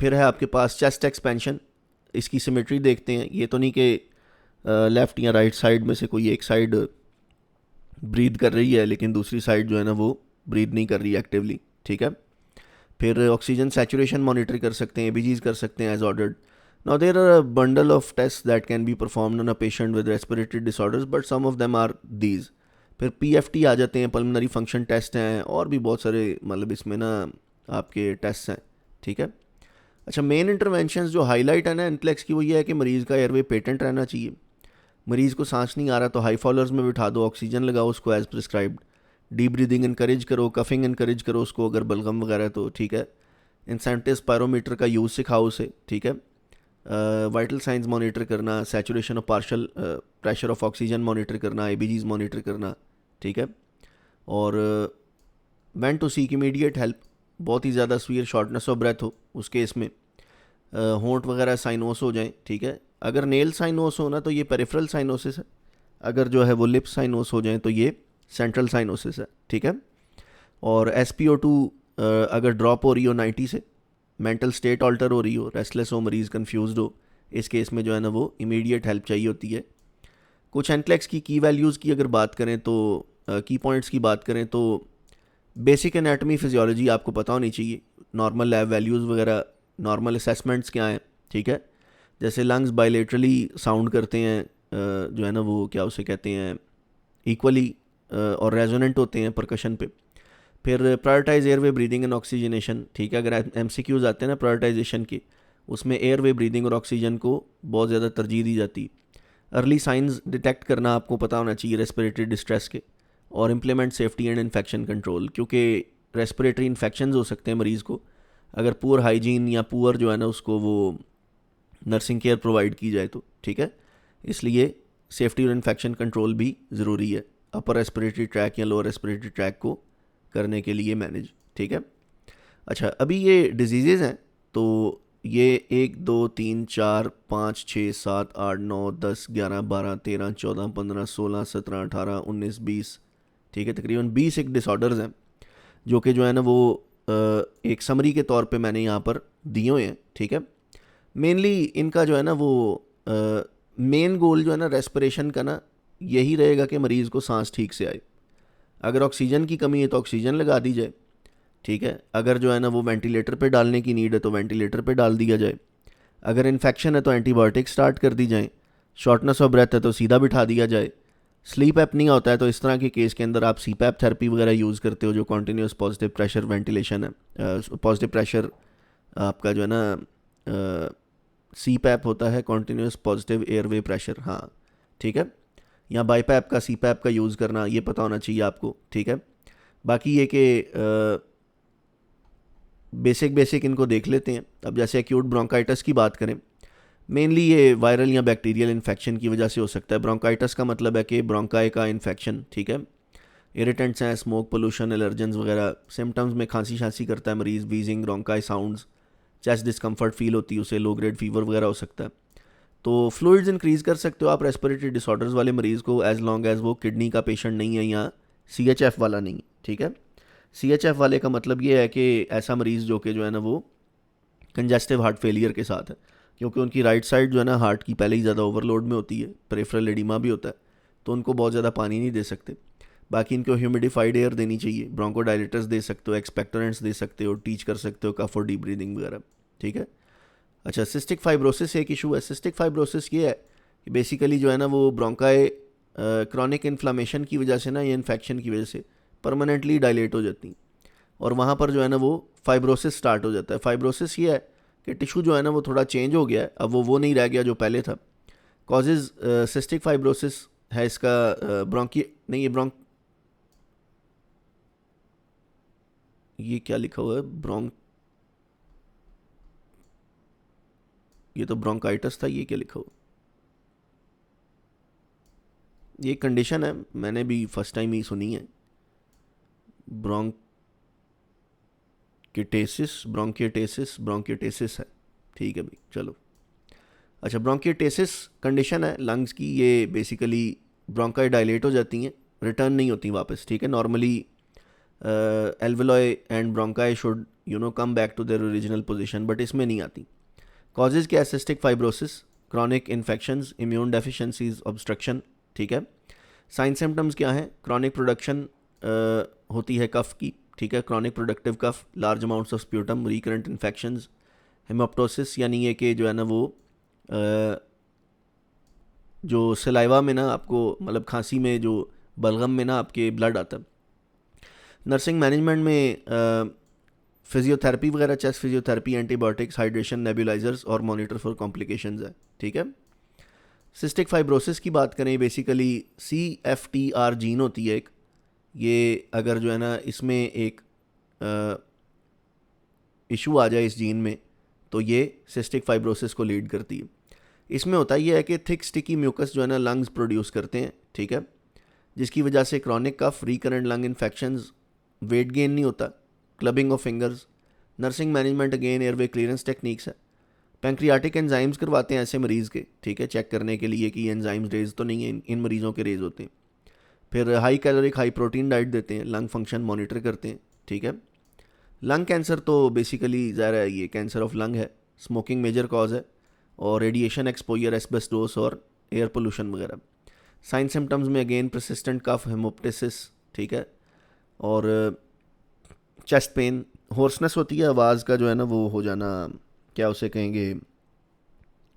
A: फिर है आपके पास चेस्ट एक्सपेंशन, इसकी सिमेट्री देखते हैं। ये तो नहीं कि लेफ़्ट या राइट साइड में से कोई एक साइड ब्रीद कर रही है लेकिन दूसरी साइड जो है ना वो ब्रीद नहीं कर रही एक्टिवली, ठीक है। फिर ऑक्सीजन सैचुरेशन मॉनिटर कर सकते हैं, ABGs कर सकते हैं as ordered. Now there are a bundle of test that can be performed on a patient with respiratory disorders, but some of them are these. फिर PFT आ जाते हैं, पल्मोनरी फंक्शन टेस्ट हैं, और भी बहुत सारे मतलब इसमें ना आपके टेस्ट हैं, ठीक है। अच्छा, मेन इंटरवेंशंस जो हाईलाइट है ना एनक्लेक्स की, वो ये है कि मरीज़ का एयरवे पेटेंट रहना चाहिए। मरीज़ को सांस नहीं आ रहा तो हाई फॉलोअर्स में बिठा दो, ऑक्सीजन लगाओ उसको as prescribed, deep breathing encourage करो, कफिंग इनकरेज करो उसको अगर बलगम वगैरह तो, ठीक है। इंसेंटिव पायरोमीटर का यूज़ सिखाओ उसे, ठीक है। वाइटल साइंस मॉनिटर करना, saturation of partial pressure of oxygen monitor करना, ABGs मॉनिटर करना, ठीक है। और when to seek immediate help, बहुत ही ज़्यादा सीवियर शॉर्टनेस ऑफ ब्रेथ हो उस केस में, होंठ वगैरह साइनोस हो जाएं, ठीक है। अगर नेल साइनोस हो ना तो ये पेरिफेरल साइनोसिस है, अगर जो है वो लिप साइनोस हो जाएं तो ये सेंट्रल साइनोसिस है, ठीक है। और SpO2 अगर ड्रॉप हो रही हो 90 से, मेंटल स्टेट ऑल्टर हो रही हो, रेस्टलेस हो, मरीज़ कंफ्यूज्ड हो, इस केस में जो है ना वो इमीडिएट हेल्प चाहिए होती है। कुछ एनक्लेक्स की वैल्यूज़ की अगर बात करें तो, की पॉइंट्स की बात करें तो, बेसिक एनाटमी फिजियोलॉजी आपको पता होनी चाहिए, नॉर्मल लैब वैल्यूज़ वगैरह, नॉर्मल असेसमेंट्स क्या हैं, ठीक है। जैसे लंग्स बायलेटरली साउंड करते हैं, जो है ना वो क्या उसे कहते हैं, इक्वली और रेजोनेंट होते हैं परकशन पे। फिर prioritise airway breathing and oxygenation, ठीक है। अगर MCQs आते हैं ना प्रायोरिटाइजेशन के, उसमें एयरवे ब्रीदिंग और ऑक्सीजन को बहुत ज़्यादा तरजीह दी जाती है। अर्ली साइंस डिटेक्ट करना आपको पता होना चाहिए रेस्पिरेटरी डिस्ट्रेस के, और implement safety and infection control, क्योंकि रेस्पिरेटरी इन्फेक्शंस हो सकते हैं मरीज़ को अगर पुअर हाइजीन या पुअर जो है ना उसको वो नर्सिंग केयर प्रोवाइड की जाए तो, ठीक है। इसलिए सेफ्टी और इन्फेक्शन कंट्रोल भी ज़रूरी है अपर रेस्पिरेटरी ट्रैक या लोअर रेस्पिरेटरी ट्रैक को करने के लिए मैनेज, ठीक है। अच्छा, अभी ये डिजीज़ेज़ हैं तो ये 1 2 3 4 5 6 7 8 9 10 11 12 13 14 15 16 17 18 19 20, ठीक है, तकरीबन 20 एक डिसऑर्डर्स हैं जो कि जो है ना वो एक समरी के तौर पे मैंने यहाँ पर दिए हुए हैं, ठीक है। मेनली इनका जो है ना वो मेन गोल जो है ना रेस्पिरेशन का ना यही रहेगा कि मरीज़ को सांस ठीक से आए। अगर ऑक्सीजन की कमी है तो ऑक्सीजन लगा दी जाए, ठीक है। अगर जो है ना वो वेंटिलेटर पे डालने की नीड है तो वेंटिलेटर पे डाल दिया जाए। अगर इन्फेक्शन है तो एंटीबायोटिक स्टार्ट कर दी जाए। शॉर्टनेस ऑफ ब्रेथ है तो सीधा बिठा दिया जाए। स्लीप एपनिया होता है तो इस तरह के केस के अंदर आप सीपैप थेरेपी वगैरह यूज़ करते हो, जो कॉन्टीन्यूस पॉजिटिव प्रेशर वेंटिलेशन है। पॉजिटिव प्रेशर आपका जो है ना सीपैप होता है, कॉन्टीन्यूस पॉजिटिव एयरवे प्रेशर, हाँ ठीक है। या बाईपैप का सीपैप का यूज़ करना, ये पता होना चाहिए आपको, ठीक है। बाकी ये कि बेसिक इनको देख लेते हैं। अब जैसे एक्यूट ब्रोंकाइटिस की बात करें, मेनली ये वायरल या बैक्टीरियल इन्फेक्शन की वजह से हो सकता है। ब्रोंकाइटिस का मतलब है कि ब्रोंकाई का इन्फेक्शन, ठीक है। इरिटेंट्स हैं, स्मोक पोल्यूशन, एलर्जेंस वगैरह। सिम्टम्स में खांसी करता है मरीज़, wheezing, bronchi sounds, chest discomfort feel होती है उसे, लो ग्रेड फीवर वगैरह हो सकता है। तो फ्लूइड्स इंक्रीज़ कर सकते हो आप रेस्पिरेटरी डिसऑर्डर्स वाले मरीज़ को, एज लॉन्ग एज वो किडनी का पेशेंट नहीं है या CHF वाला नहीं, ठीक है। CHF वाले का मतलब ये है कि ऐसा मरीज़ जो कि जो है ना वो कंजेस्टिव हार्ट फेलियर के साथ है, क्योंकि उनकी राइट साइड जो है ना हार्ट की पहले ही ज़्यादा ओवरलोड में होती है, पेरिफेरल एडिमा भी होता है, तो उनको बहुत ज़्यादा पानी नहीं दे सकते। बाकी इनको ह्यूमिडिफाइड एयर देनी चाहिए, ब्रोंकोडायलेटर्स दे सकते हो, एक्सपेक्टोरेंट्स दे सकते हो, टीच कर सकते हो कफ और डीप ब्रीदिंग वगैरह, ठीक है। अच्छा, सिस्टिक फाइब्रोसिस एक इशू है। सिस्टिक फाइब्रोसिस ये है कि बेसिकली जो है ना वो ब्रोंकाई क्रॉनिक इन्फ्लामेशन की वजह से ना, ये इन्फेक्शन की वजह से परमानेंटली डायलेट हो जाती, और वहाँ पर जो है ना वो फाइब्रोसिस स्टार्ट हो जाता है। फाइब्रोसिस ये है कि टिशू जो है ना वो थोड़ा चेंज हो गया है, अब वो नहीं रह गया जो पहले था। कॉजेज सिस्टिक फाइब्रोसिस है इसका ब्रोंकी नहीं, ये क्या लिखा हुआ है, ये तो ब्रोंकाइटिस था, ये क्या लिखा हुआ, ये कंडीशन है, मैंने भी फर्स्ट टाइम ही सुनी है। ब्रोंकिटेसिस है, ठीक है भाई, चलो। अच्छा, ब्रोंकिटेसिस कंडीशन है लंग्स की, ये बेसिकली ब्रोंकाई डायलेट हो जाती हैं, रिटर्न नहीं होती वापस, ठीक है। Normally alveoli and bronchi should come back to their original position, but इसमें नहीं आती। कॉजेज क्या है? Cystic fibrosis, chronic infections, immune deficiencies, obstruction, ठीक है। साइन सिम्टम्स क्या हैं? क्रॉनिक प्रोडक्शन होती है कफ की, ठीक है, chronic productive cough, large amounts of sputum, recurrent infections, हेमोप्टोसिस, यानी ये कि जो है ना वो जो सलाइवा में ना आपको, मतलब खांसी में जो बलगम में ना आपके ब्लड आता है। नर्सिंग मैनेजमेंट में फिजियोथेरेपी वगैरह, chest physiotherapy, antibiotics, hydration, nebulisers और मॉनिटर फॉर कॉम्प्लिकेशंस है, ठीक है। सिस्टिक फाइब्रोसिस की बात करें, बेसिकली CFTR जीन होती है एक, ये अगर जो है ना इसमें एक इशू आ जाए इस जीन में, तो ये सिस्टिक फाइब्रोसिस को लीड करती है। इसमें होता ये है कि थिक स्टिकी म्यूकस जो है ना लंग्स प्रोड्यूस करते हैं, ठीक है, जिसकी वजह से chronic cough, recurrent lung infections, weight gain नहीं होता, clubbing of fingers. Nursing management again airway clearance techniques है। पैंक्रियाटिक एंजाइम्स करवाते हैं ऐसे मरीज़ के, ठीक है, चेक करने के लिए कि एंजाइम्स रेज तो नहीं है, इन मरीज़ों के रेज होते हैं। फिर high caloric high protein diet देते हैं, लंग फंक्शन मॉनिटर करते हैं, ठीक है। लंग कैंसर तो बेसिकली ज़ाहिर है ये कैंसर ऑफ लंग है, स्मोकिंग मेजर कॉज है, और रेडिएशन एक्सपोजर, एस्बेस्टोस और एयर पोल्यूशन वगैरह। साइन सिम्टम्स में अगेन परसिस्टेंट कफ, हेमोप्टिसिस, ठीक है, और चेस्ट पेन, होर्सनेस होती है, आवाज़ का जो है ना वो हो जाना, क्या उसे कहेंगे,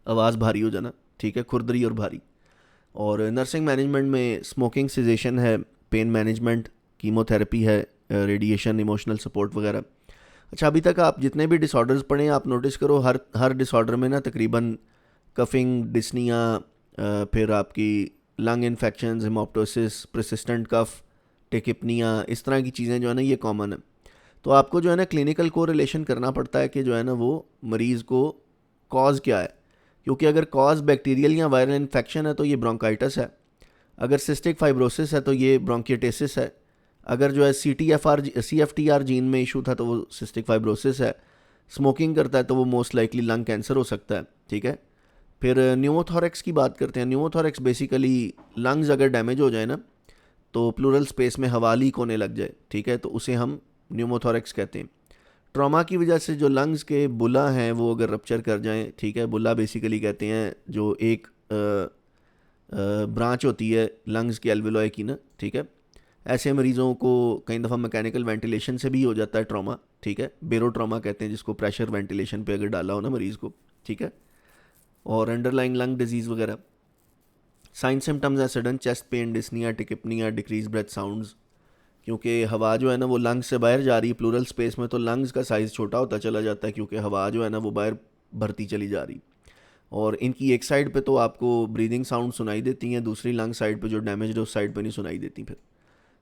A: आवाज़ भारी हो जाना, ठीक है, खुरदरी और भारी। और नर्सिंग मैनेजमेंट में स्मोकिंग, सिजेशन है, पेन मैनेजमेंट, कीमोथेरेपी है, रेडिएशन, इमोशनल सपोर्ट वगैरह। अच्छा, अभी तक आप जितने भी डिसऑर्डर्स पढ़े आप नोटिस करो, हर डिसऑर्डर में ना तकरीबन कफिंग, डिस्निया, फिर आपकी लंग इन्फेक्शंस, हेमोप्टोसिस, परसिस्टेंट कफ, टेकिपनिया, इस तरह की चीज़ें जो है ना ये कॉमन है। तो आपको जो है ना क्लिनिकल कोरिलेशन करना पड़ता है कि जो है ना वो मरीज़ को कॉज क्या है, क्योंकि अगर कॉज बैक्टीरियल या वायरल इन्फेक्शन है तो ये ब्रोंकाइटिस है, अगर सिस्टिक फाइब्रोसिस है तो ये ब्रोंकिटिसिस है, अगर जो है CFTR जीन में इशू था तो वो सिस्टिक फाइब्रोसिस है, स्मोकिंग करता है तो वो मोस्ट लाइकली लंग कैंसर हो सकता है, ठीक है। फिर न्यूमोथोरेक्स की बात करते हैं। न्यूमोथोरेक्स बेसिकली लंग्स अगर डैमेज हो जाए ना, तो प्लूरल स्पेस में हवा लीक होने लग जाए, ठीक है, तो उसे हम न्यूमोथोरेक्स कहते हैं। ट्रॉमा की वजह से जो लंग्स के बुला हैं वो अगर रप्चर कर जाएं, ठीक है, बुला बेसिकली कहते हैं जो एक ब्रांच होती है लंग्स के एल्वियोलाई की ना, ठीक है। ऐसे मरीज़ों को कई दफ़ा मैकेनिकल वेंटिलेशन से भी हो जाता है ट्रॉमा, ठीक है, बेरो ट्रॉमा कहते हैं जिसको, प्रेशर वेंटिलेशन पे अगर डाला हो ना मरीज़ को, ठीक है। और अंडरलाइंग लंग डिजीज़ वगैरह। साइन सिम्टम्स हैं sudden chest pain, dyspnoea, tachypnoea, decrease breath sounds, क्योंकि हवा जो है ना वो लंग्स से बाहर जा रही है प्लूरल स्पेस में, तो लंग्स का साइज़ छोटा होता चला जाता है क्योंकि हवा जो है ना वो बाहर भरती चली जा रही। और इनकी एक साइड पे तो आपको ब्रीदिंग साउंड सुनाई देती हैं, दूसरी लंग साइड पे जो डैमेज है उस साइड पे नहीं सुनाई देती। फिर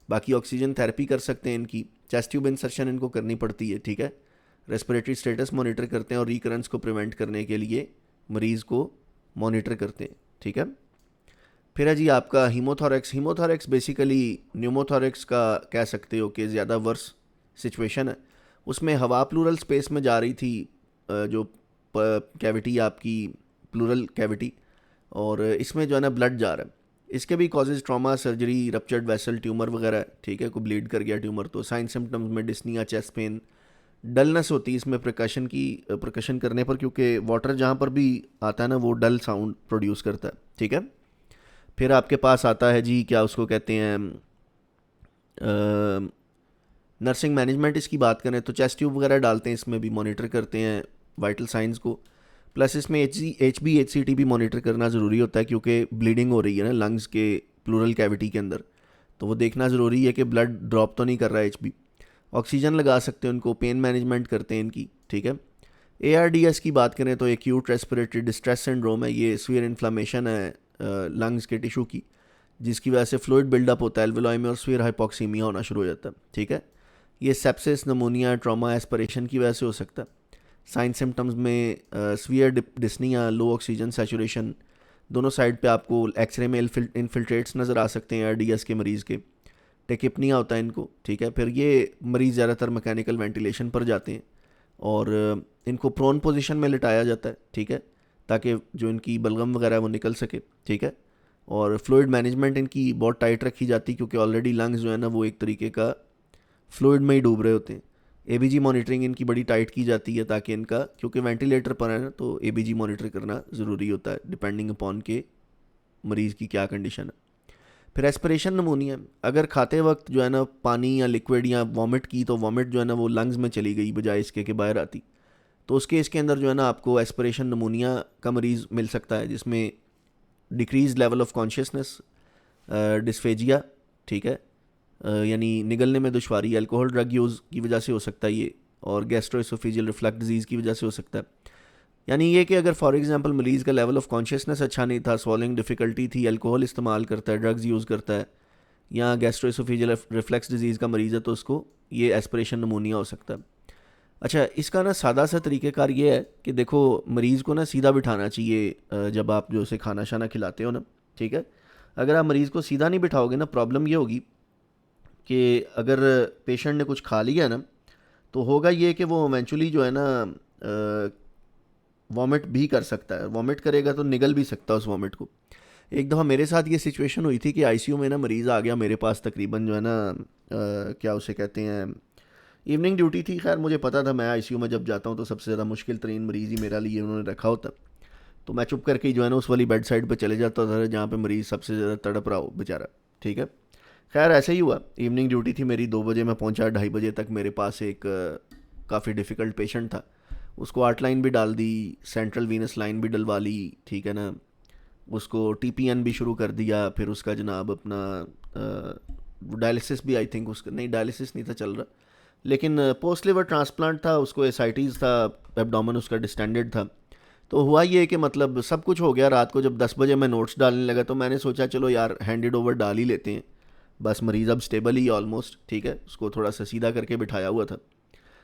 A: बाकी ऑक्सीजन थेरेपी कर सकते हैं इनकी, चेस्ट ट्यूब इंसर्शन इनको करनी पड़ती है, ठीक है। रेस्पिरेटरी स्टेटस मॉनिटर करते हैं और रिकरेंस को प्रिवेंट करने के लिए मरीज़ को मॉनिटर करते हैं, ठीक है। फिर है जी आपका हीमोथोरेक्स। हीमोथोरेक्स बेसिकली न्यूमोथोरेक्स का कह सकते हो कि ज़्यादा वर्स सिचुएशन है। उसमें हवा प्लूरल स्पेस में जा रही थी, जो कैविटी आपकी प्लूरल कैविटी, और इसमें जो है ना ब्लड जा रहा है। इसके भी causes trauma, surgery, ruptured vessel, tumour वगैरह, ठीक है, को ब्लीड कर गया ट्यूमर। तो साइन सिम्टम्स में डिस्निया, चेस्ट पेन, डलनेस होती है इसमें प्रकशन करने पर, क्योंकि वाटर जहाँ पर भी आता है ना वो डल साउंड प्रोड्यूस करता है, ठीक है। फिर आपके पास आता है जी क्या उसको कहते हैं, नर्सिंग मैनेजमेंट। इसकी बात करें तो चेस्ट ट्यूब वगैरह डालते हैं, इसमें भी मॉनिटर करते हैं वाइटल साइंस को। प्लस इसमें HB HCT भी मॉनिटर करना ज़रूरी होता है क्योंकि ब्लीडिंग हो रही है ना लंग्स के प्लूरल कैविटी के अंदर, तो वो देखना ज़रूरी है कि ब्लड ड्रॉप तो नहीं कर रहा है HB। ऑक्सीजन लगा सकते हैं उनको, पेन मैनेजमेंट करते हैं इनकी, ठीक है। ARDS की बात करें तो एक्यूट रेस्पिरेटरी डिस्ट्रेस सिंड्रोम है, ये सीवियर इन्फ्लामेशन है लंग्स के टिशू की, जिसकी वजह से फ्लूइड बिल्डअप होता है एल्वियोलाई में और सीवियर हाइपोक्सीमिया होना शुरू हो जाता है, ठीक है। ये सेप्सिस, नमोनिया, ट्रॉमा, एस्पिरेशन की वजह से हो सकता है। साइन सिम्टम्स में सीवियर डिस्निया, लो ऑक्सीजन सैचुरेशन, दोनों साइड पे आपको एक्सरे में इन्फिल्ट्रेट्स नज़र आ सकते हैं ARDS के मरीज़ के। टेकिपनिया होता है इनको, ठीक है। फिर ये मरीज़ ज़्यादातर मैकेनिकल वेंटिलेशन पर जाते हैं और इनको प्रोन पोजीशन में लिटाया जाता है, ठीक है, ताकि जो इनकी बलगम वगैरह है वो निकल सके, ठीक है। और फ्लूइड मैनेजमेंट इनकी बहुत टाइट रखी जाती है क्योंकि ऑलरेडी लंग्स जो है ना वो एक तरीके का फ्लूइड में ही डूब रहे होते हैं। ABG मॉनिटरिंग इनकी बड़ी टाइट की जाती है ताकि इनका, क्योंकि वेंटिलेटर पर है ना तो ABG मॉनिटर करना ज़रूरी होता है डिपेंडिंग अपॉन के मरीज़ की क्या कंडीशन है। फिर एस्पिरेशन नमूनिया, अगर खाते वक्त जो है ना पानी या लिक्विड या वॉमिट की, तो वॉमिट जो है ना वो लंग्स में चली गई बजाय इसके कि बाहर आती, तो उस केस के अंदर जो है ना आपको एस्पिरेशन नमूनिया का मरीज़ मिल सकता है, जिसमें decrease level of consciousness, dysphagia, ठीक है, यानी निगलने में दुश्वारी, अल्कोहल ड्रग यूज़ की वजह से हो सकता है ये, और गैस्ट्रोएसोफेजियल रिफ्लक्स डिजीज़ की वजह से हो सकता है। यानी ये कि अगर फॉर एग्जांपल मरीज़ का लेवल ऑफ कॉन्शियसनेस अच्छा नहीं था, स्वॉलिंग डिफ़िकल्टी थी, अल्कोहल इस्तेमाल करता है, ड्रग्स यूज़ करता है, या गैस्ट्रोएसोफेजियल रिफ्लक्स डिजीज़ का मरीज़ है, तो उसको ये एस्पिरेशन नमूनिया हो सकता है। अच्छा, इसका ना सादा सा तरीक़ेकार ये है कि देखो मरीज़ को ना सीधा बिठाना चाहिए जब आप जो उसे खाना शाना खिलाते हो ना, ठीक है। अगर आप मरीज़ को सीधा नहीं बिठाओगे ना, प्रॉब्लम ये होगी कि अगर पेशेंट ने कुछ खा लिया ना, तो होगा ये कि वो इवेंचुअली जो है ना वॉमिट भी कर सकता है। वॉमिट करेगा तो निगल भी सकता है उस वॉमिट को। एक दफ़ा मेरे साथ ये सिचुएशन हुई थी कि ICU में ना मरीज़ आ गया मेरे पास, तकरीबन जो है ना क्या उसे कहते हैं, इवनिंग ड्यूटी थी। खैर मुझे पता था मैं ICU में जब जाता हूँ तो सबसे ज़्यादा मुश्किल तरीन मरीज़ ही मेरा लिए उन्होंने रखा होता, तो मैं चुप करके जो है ना उस वाली बेड साइड पर चले जाता था जहाँ पर मरीज़ सबसे ज़्यादा तड़प रहा हो बेचारा, ठीक है। खैर ऐसे ही हुआ, इवनिंग ड्यूटी थी मेरी, 2 बजे मैं पहुंचा, 2:30 बजे तक मेरे पास एक काफ़ी डिफ़िकल्ट पेशेंट था। उसको 8 लाइन भी डाल दी, सेंट्रल वीनस लाइन भी डलवा ली, ठीक है ना, उसको TPN भी शुरू कर दिया, फिर उसका जनाब अपना डायलिसिस भी, आई थिंक उसका नहीं, डायलिसिस नहीं था चल रहा, लेकिन पोस्ट लिवर ट्रांसप्लांट था, उसको एसाइटीज़ था, एब्डोमेन उसका डिस्टेंडेड था। तो हुआ ये कि मतलब सब कुछ हो गया। रात को जब 10 बजे मैं नोट्स डालने लगा तो मैंने सोचा चलो यार हैंडेड ओवर डाल ही लेते हैं, बस मरीज़ अब स्टेबल ही ऑलमोस्ट, ठीक है। उसको थोड़ा सा सीधा करके बिठाया हुआ था।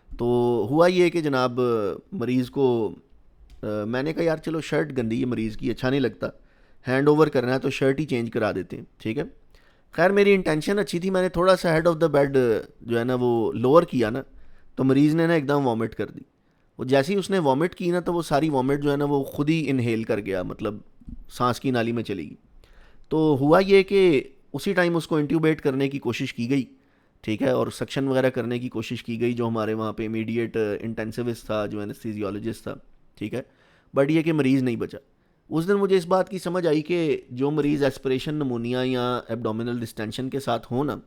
A: तो हुआ ये कि जनाब मरीज़ को मैंने कहा यार चलो शर्ट गंदी है मरीज़ की, अच्छा नहीं लगता, हैंड ओवर करना है तो शर्ट ही चेंज करा देते हैं, ठीक है। खैर मेरी इंटेंशन अच्छी थी, मैंने थोड़ा सा हेड ऑफ द बेड जो है ना वो लोअर किया ना, तो मरीज़ ने ना एकदम वॉमिट कर दी। वो जैसे ही उसने वॉमिट की ना, तो वो सारी वॉमिट जो है ना वो खुद ही इनहेल कर गया, मतलब सांस की नाली में चली गई। तो हुआ ये कि उसी टाइम उसको इंट्यूबेट करने की कोशिश की गई, ठीक है, और सक्शन वगैरह करने की कोशिश की गई, जो हमारे वहाँ पे इमीडिएट इंटेंसिविस्ट था, जो एनेस्थीसियोलॉजिस्ट था, ठीक है। बट ये कि मरीज़ नहीं बचा। उस दिन मुझे इस बात की समझ आई कि जो मरीज़ एस्पिरेशन नमूनिया या एब्डोमिनल डिस्टेंशन के साथ हो ना,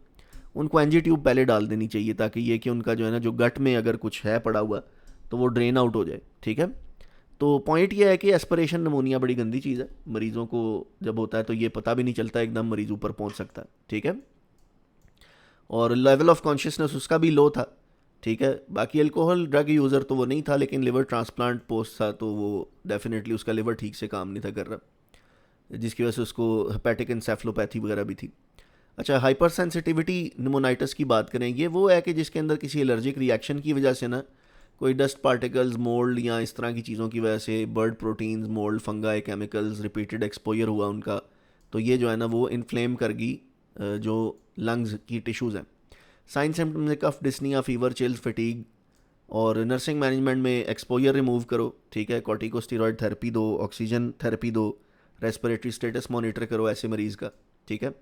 A: उनको एनजी ट्यूब पहले डाल देनी चाहिए, ताकि ये कि उनका जो है ना, जो गट में अगर कुछ है पड़ा हुआ तो वो ड्रेन आउट हो जाए, ठीक है। तो पॉइंट ये है कि एस्पिरेशन नमूनिया बड़ी गंदी चीज़ है, मरीज़ों को जब होता है तो ये पता भी नहीं चलता, एकदम मरीज़ ऊपर पहुंच सकता है, ठीक है। और लेवल ऑफ कॉन्शियसनेस उसका भी लो था, ठीक है। बाकी अल्कोहल ड्रग यूज़र तो वो नहीं था, लेकिन लिवर ट्रांसप्लांट पोस्ट था, तो वो डेफिनेटली उसका लिवर ठीक से काम नहीं था कर रहा, जिसकी वजह से उसको हेपेटिक एन्सेफलोपैथी वगैरह भी थी। अच्छा, हाइपर सेंसिटिविटी निमोनाइटिस की बात करें, ये वो है कि जिसके अंदर किसी एलर्जिक रिएक्शन की वजह से ना, कोई डस्ट पार्टिकल्स, मोल्ड या इस तरह की चीज़ों की वजह से, bird proteins, mould, fungi, chemicals, repeated exposure हुआ उनका, तो ये जो है ना वो इन्फ्लेम कर गई जो लंग्स की टिश्यूज़ हैं। साइन सिम्टम्स कफ, डिस्निया, फीवर, चिल्स, फटीग। और नर्सिंग मैनेजमेंट में एक्सपोजर रिमूव करो, ठीक है, कॉर्टिकोस्टेरॉइड थेरेपी दो, ऑक्सीजन थेरेपी दो, रेस्पिरेटरी स्टेटस मॉनिटर करो ऐसे मरीज़ का, ठीक है।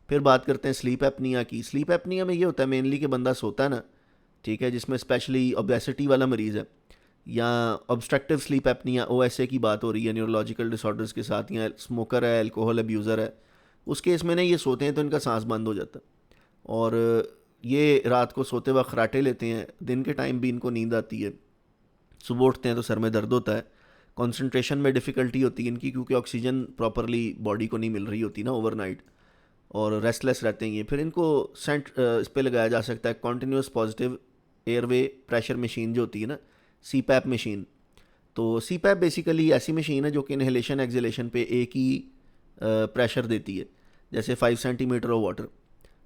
A: फिर बात करते हैं स्लीप एपनिया की। स्लीप एपनिया में ये होता है मेनली कि बंदा सोता है ना, ठीक है, जिसमें स्पेशली ओबेसिटी वाला मरीज़ है, या ऑब्स्ट्रक्टिव स्लीप एपनिया OSA की बात हो रही है, न्यूरोलॉजिकल डिसऑर्डर्स के साथ, या स्मोकर है, अल्कोहल अब्यूज़र है, उस केस में ना ये सोते हैं तो इनका सांस बंद हो जाता है, और ये रात को सोते वक्त खराटे लेते हैं, दिन के टाइम भी इनको नींद आती है, सुबह उठते हैं तो सर में दर्द होता है, कंसंट्रेशन में डिफ़िकल्टी होती है इनकी, क्योंकि ऑक्सीजन प्रॉपरली बॉडी को नहीं मिल रही होती ना ओवरनाइट, और रेस्टलेस रहते हैं ये। फिर इनको सेंट इस पर लगाया जा सकता है continuous positive airway pressure machine जो होती है ना, CPAP मशीन। तो CPAP बेसिकली ऐसी मशीन है जो कि इनहेलेशन एक्सहेलेशन पे एक ही प्रेशर देती है, जैसे 5 सेंटीमीटर ऑफ वाटर।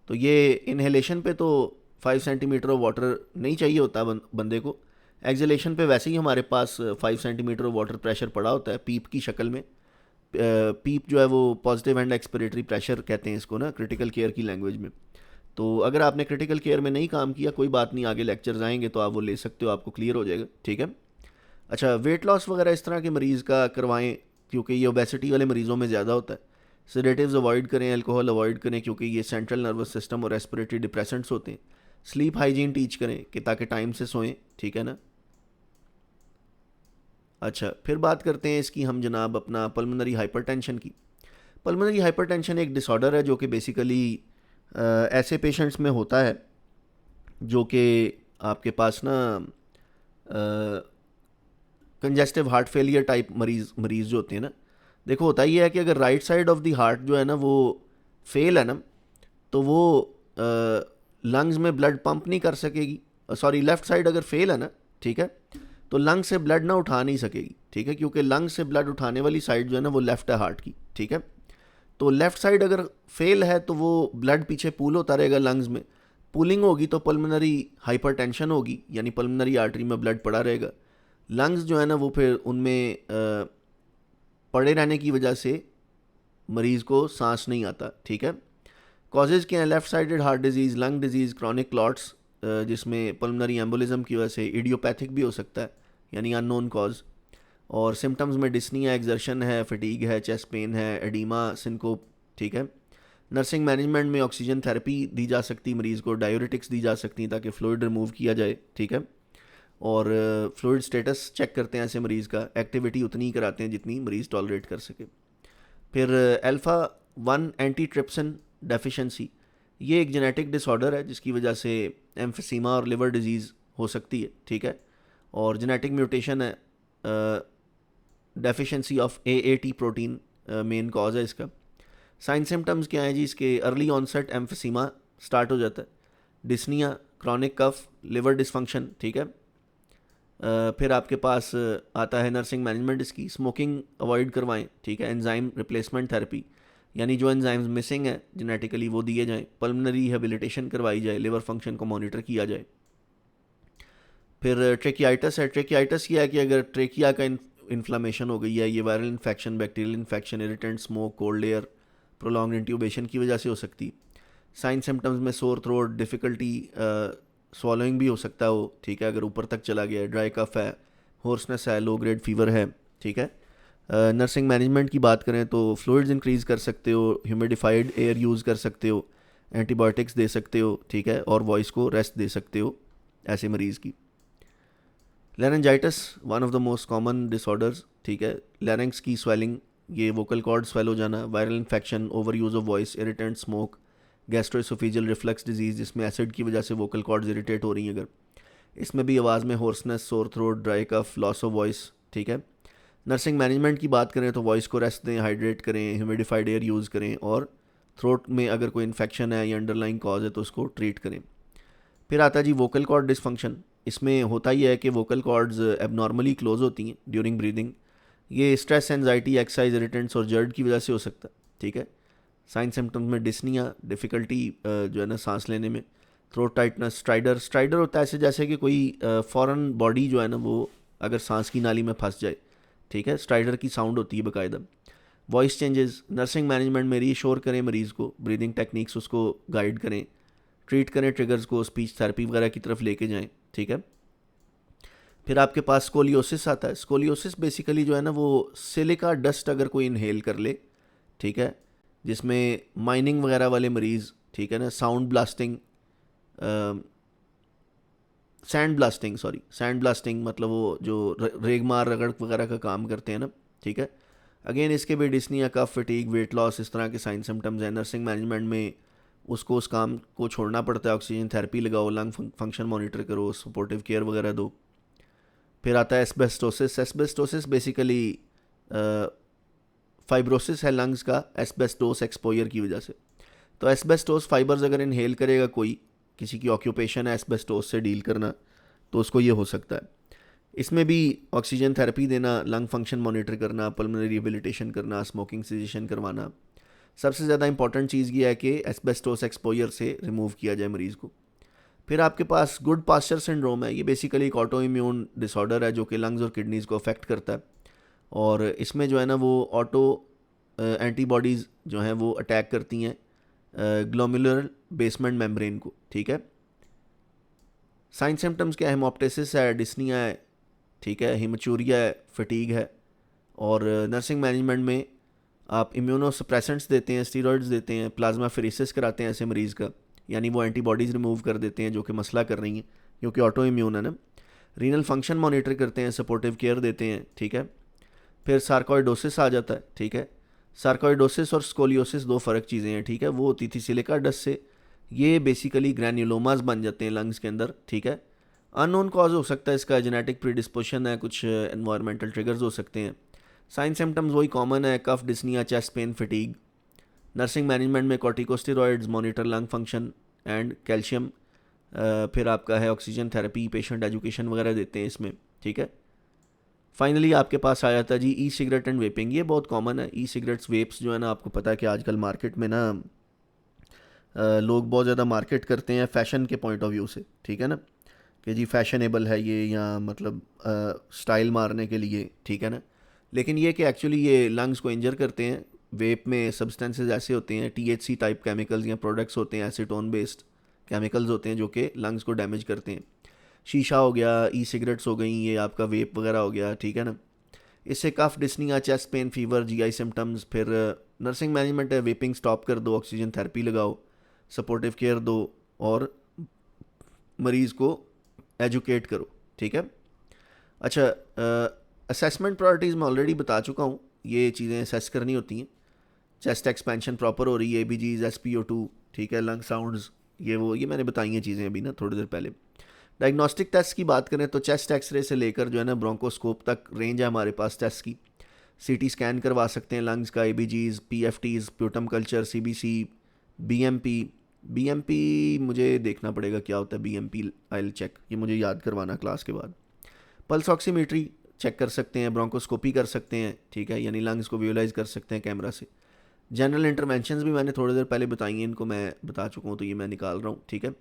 A: तो ये इनहेलेशन पे तो 5 सेंटीमीटर ऑफ वाटर नहीं चाहिए होता बंदे को, एक्सहेलेशन पे वैसे ही हमारे पास 5 सेंटीमीटर ऑफ वाटर प्रेशर पड़ा होता है पीप की शक्ल में। पीप जो है वो पॉजिटिव एंड एक्सपिरेटरी प्रेशर कहते हैं इसको ना, क्रिटिकल केयर की लैंग्वेज में। तो अगर आपने क्रिटिकल केयर में नहीं काम किया, कोई बात नहीं, आगे लेक्चर्स आएंगे तो आप वो ले सकते हो, आपको क्लियर हो जाएगा, ठीक है। अच्छा, वेट लॉस वगैरह इस तरह के मरीज़ का करवाएं, क्योंकि ये ओबेसिटी वाले मरीज़ों में ज़्यादा होता है। सेडेटिव्स अवॉइड करें, अल्कोहल अवॉइड करें, क्योंकि ये सेंट्रल नर्वस सिस्टम और रेस्पिरेटरी डिप्रेसेंट्स होते हैं। स्लीप हाइजीन टीच करें कि ताकि टाइम से सोएं, ठीक है ना। अच्छा, फिर बात करते हैं इसकी हम जनाब अपना पल्मोनरी हाइपरटेंशन की। पल्मोनरी हाइपरटेंशन एक डिसऑर्डर है जो कि बेसिकली ऐसे पेशेंट्स में होता है जो कि आपके पास ना कंजेस्टिव हार्ट फेलियर टाइप मरीज़ जो होते हैं ना, देखो होता ही है कि अगर right side of the heart जो है ना वो फेल है ना, तो वो लंग्स में ब्लड पंप नहीं कर सकेगी। सॉरी, लेफ़्ट साइड अगर फेल है ना, ठीक है, तो लंग से ब्लड ना उठा नहीं सकेगी, ठीक है, क्योंकि लंग से ब्लड उठाने वाली साइड जो है ना वो लेफ़्ट है हार्ट की, ठीक है। तो लेफ़्ट साइड अगर फेल है तो वो ब्लड पीछे पूल होता रहेगा लंग्स में, पूलिंग होगी तो पल्मोनरी हाइपरटेंशन होगी, यानी पल्मोनरी आर्टरी में ब्लड पड़ा रहेगा। लंग्स जो है ना वो फिर उनमें पड़े रहने की वजह से मरीज़ को सांस नहीं आता, ठीक है। कॉजेज़ क्या हैं? Left sided heart disease, lung disease, chronic clots, जिसमें पल्मोनरी एम्बोलिज्म की वजह से, इडियोपैथिक भी हो सकता है, यानी अननोन कॉज। और सिम्टम्स में डिस्निया, एक्सर्शन है, फटीग है, चेस्ट पेन है, एडीमा, सिनकोप, ठीक है। नर्सिंग मैनेजमेंट में ऑक्सीजन थेरेपी दी जा सकती मरीज़ को, डायूरेटिक्स दी जा सकती ताकि फ्लूइड रिमूव किया जाए, ठीक है। और फ्लूइड स्टेटस चेक करते हैं ऐसे मरीज़ का, एक्टिविटी उतनी ही कराते हैं जितनी मरीज़ टॉलरेट कर सके। फिर अल्फ़ा 1 एंटी ट्रिप्सिन डेफिशिएंसी, ये एक जेनेटिक डिसऑर्डर है जिसकी वजह से एम्फीसीमा और लिवर डिजीज़ हो सकती है, ठीक है। और जेनेटिक म्यूटेशन है, deficiency of AAT protein main cause है इसका। साइन सिम्टम्स क्या हैं जी इसके? अर्ली ऑनसेट एम्फीसीमा स्टार्ट हो जाता है, dyspnoea, chronic cough, liver dysfunction, ठीक है। फिर आपके पास आता है नर्सिंग मैनेजमेंट इसकी, स्मोकिंग अवॉइड करवाएं, ठीक है। एंजाइम रिप्लेसमेंट थेरेपी, यानी जो एंजाइम्स मिसिंग है जेनेटिकली वो दिए जाएं। पल्मोनरी रिहेबिलिटेशन करवाई जाए, लिवर फंक्शन को मॉनिटर किया जाए। फिर ट्रेकियाइटिस है। ट्रेकियाइटिस ये है कि अगर ट्रेकिया का इन्फ्लामेशन हो गई है, ये viral infection, bacterial infection, irritant, smoke, cold air, prolong intubation की वजह से हो सकती। साइन सिम्टम्स में सोर थ्रोट, डिफ़िकल्टी स्वॉलोइंग भी हो सकता है वो, ठीक है, अगर ऊपर तक चला गया है, ड्राई कफ है, होर्सनेस है, लो ग्रेड फीवर है, ठीक है। नर्सिंग मैनेजमेंट की बात करें तो फ्लूइड्स इंक्रीज़ कर सकते हो, ह्यूमिडिफाइड एयर यूज़ कर सकते हो, एंटीबायोटिक्स दे सकते हो, ठीक है, और वॉइस को रेस्ट दे सकते हो ऐसे मरीज़ की। Laryngitis one of the most common disorders, ठीक है। लैरेंक्स की स्वेलिंग, ये वोकल कॉर्ड स्वेल हो जाना, viral infection, over use of voice, irritant, smoke, gastro-oesophageal reflux disease जिसमें एसिड की वजह से वोकल कॉर्ड्स इरिटेट हो रही हैं अगर, इसमें भी आवाज़ में hoarseness, sore throat, dry cough, loss of voice, ठीक है। नर्सिंग मैनेजमेंट की बात करें तो वॉइस को रेस्ट दें, हाइड्रेट करें, ह्यूमिडिफाइड एयर यूज़ करें, और थ्रोट में अगर कोई इन्फेक्शन है या अंडरलाइंग कॉज है तो उसको ट्रीट करें। फिर आता है जी वोकल कॉर्ड डिसफंक्शन। इसमें होता ही है कि वोकल कॉर्ड्स एबनॉर्मली क्लोज होती हैं ड्यूरिंग ब्रीदिंग। ये स्ट्रेस, एंजाइटी, एक्सरसाइज, इरिटेंट्स और जर्ड की वजह से हो सकता है, ठीक है। साइन सिम्टम्स में डिस्निया, डिफ़िकल्टी जो है ना सांस लेने में, थ्रोट टाइटनेस, स्ट्राइडर होता है ऐसे जैसे कि कोई फॉरेन बॉडी जो है ना वो अगर सांस की नाली में फंस जाए, ठीक है, स्ट्राइडर की साउंड होती है बाकायदा। वॉइस चेंजेस, नर्सिंग मैनेजमेंट में रीश्योर करें मरीज़ को, ब्रीदिंग टेक्निक्स उसको गाइड करें, ट्रीट करें ट्रिगर्स को, स्पीच थेरेपी वगैरह की तरफ लेके जाएं, ठीक है। फिर आपके पास स्कोलियोसिस आता है। स्कोलियोसिस बेसिकली जो है ना वो सिलिका डस्ट अगर कोई इनहेल कर ले, ठीक है, जिसमें माइनिंग वगैरह वाले मरीज़, ठीक है ना, सैंड ब्लास्टिंग मतलब वो जो रेगमार रगड़ वगैरह का काम करते हैं ना, ठीक है। अगेन इसके भी डिस्निया, कफ, फटीग, वेट लॉस, इस तरह के साइन सिम्टम्स हैं। नर्सिंग मैनेजमेंट में उसको उस काम को छोड़ना पड़ता है, ऑक्सीजन थेरेपी लगाओ, लंग फंक्शन मॉनिटर करो, सपोर्टिव केयर वगैरह दो। फिर आता है एस्बेस्टोसिस। एस्बेस्टोसिस बेसिकली फाइब्रोसिस है लंग्स का एस्बेस्टोस एक्सपोजर की वजह से। तो एस्बेस्टोस फाइबर्स अगर इनहेल करेगा कोई, किसी की ऑक्यूपेशन है एस्बेस्टोस से डील करना, तो उसको ये हो सकता है। इसमें भी ऑक्सीजन थेरेपी देना, लंग फंक्शन मॉनिटर करना, पल्मोनरी रिहेबिलिटेशन करना, स्मोकिंग सेजेशन करवाना। सबसे ज़्यादा इंपॉर्टेंट चीज़ ये है कि एस्बेस्टोस एक्सपोजर से रिमूव किया जाए मरीज़ को। फिर आपके पास गुड पास्चर सिंड्रोम है। ये बेसिकली एक ऑटो इम्यून डिसऑर्डर है जो कि लंग्स और किडनीज़ को अफेक्ट करता है, और इसमें जो है ना वो ऑटो एंटीबॉडीज़ जो हैं वो अटैक करती हैं ग्लोमेरुलर बेसमेंट मेम्ब्रेन को, ठीक है। साइन सिम्टम्स क्या है? हेमोप्टाइसिस है, डिस्निया है, ठीक है, हिमचूरिया है, फटीग है। और नर्सिंग मैनेजमेंट में आप इम्यूनोसप्रेसेंट्स देते हैं, स्टीरॉइड्स देते हैं, प्लाज्मा फेरेसिस कराते हैं ऐसे मरीज़ का, यानी वो एंटीबॉडीज़ रिमूव कर देते हैं जो कि मसला कर रही हैं क्योंकि ऑटो इम्यून है ना। रीनल फंक्शन मॉनिटर करते हैं, सपोर्टिव केयर देते हैं, ठीक है। फिर सार्कोइडोसिस आ जाता है, ठीक है। सार्कोइडोसिस और स्कोलियोसिस दो फ़र्क चीज़ें हैं, ठीक है। वो होती थी सिलिका डस्ट से, ये बेसिकली ग्रैन्युलोमास बन जाते हैं लंग्स के अंदर, ठीक है। अननोन कॉज हो सकता है इसका, जेनेटिक प्रीडिस्पोजिशन है, कुछ एनवायरमेंटल ट्रिगर्स हो सकते हैं। साइन सिम्टम्स वही कॉमन है, cough, dyspnoea, chest pain, fatigue. Nursing management में corticosteroids, monitor lung function and calcium. फिर आपका है ऑक्सीजन थेरेपी, पेशेंट एजुकेशन वगैरह देते हैं इसमें, ठीक है। फाइनली आपके पास आ जाता है जी ई सिगरेट एंड वेपिंग। ये बहुत कॉमन है, ई सिगरेट्स, वेप्स जो है ना, आपको पता है कि आजकल मार्केट में ना लोग बहुत ज़्यादा मार्केट करते हैं फ़ैशन के पॉइंट ऑफ व्यू से, ठीक है ना, कि जी फैशनेबल है ये, या मतलब स्टाइल मारने के लिए, ठीक है ना। लेकिन ये कि एक्चुअली ये लंग्स को इंजर करते हैं। वेप में सब्सटेंसेस ऐसे होते हैं, टीएचसी टाइप केमिकल्स या प्रोडक्ट्स होते हैं, एसीटोन बेस्ड केमिकल्स होते हैं जो कि लंग्स को डैमेज करते हैं। शीशा हो गया, ई सिगरेट्स हो गई, ये आपका वेप वगैरह हो गया, ठीक है ना। इससे cough, dyspnoea, chest pain, fever, GI symptoms. फिर नर्सिंग मैनेजमेंट है, वेपिंग स्टॉप कर दो, ऑक्सीजन थेरेपी लगाओ, सपोर्टिव केयर दो, और मरीज़ को एजुकेट करो, ठीक है। अच्छा, असेसमेंट प्रायोरिटीज़ मैं ऑलरेडी बता चुका हूँ, ये चीज़ें असेस करनी होती हैं। चेस्ट एक्सपेंशन प्रॉपर हो रही है, एबीजीज, एसपीओ2, ठीक है, लंग साउंड्स, ये मैंने बताई हैं चीज़ें अभी ना थोड़ी देर पहले। डायग्नोस्टिक टेस्ट की बात करें तो चेस्ट एक्सरे से लेकर जो है ना ब्रोंकोस्कोप तक रेंज है हमारे पास टेस्ट की। सीटी स्कैन करवा सकते हैं लंग्स का, ABGs, पीएफटीज, प्यूटम culture, CBC, BMP. BMP मुझे देखना पड़ेगा क्या होता है बीएमपी, आई चेक, ये मुझे याद करवाना क्लास के बाद। पल्स ऑक्सीमीट्री चेक कर सकते हैं, ब्रोंकोस्कोपी कर सकते हैं, ठीक है, यानी लंग्स को विजुलाइज कर सकते हैं कैमरा से। जनरल इंटरवेंशंस भी मैंने थोड़ी देर पहले बताई हैं, इनको मैं बता चुका हूँ तो ये मैं निकाल रहा हूँ, ठीक है।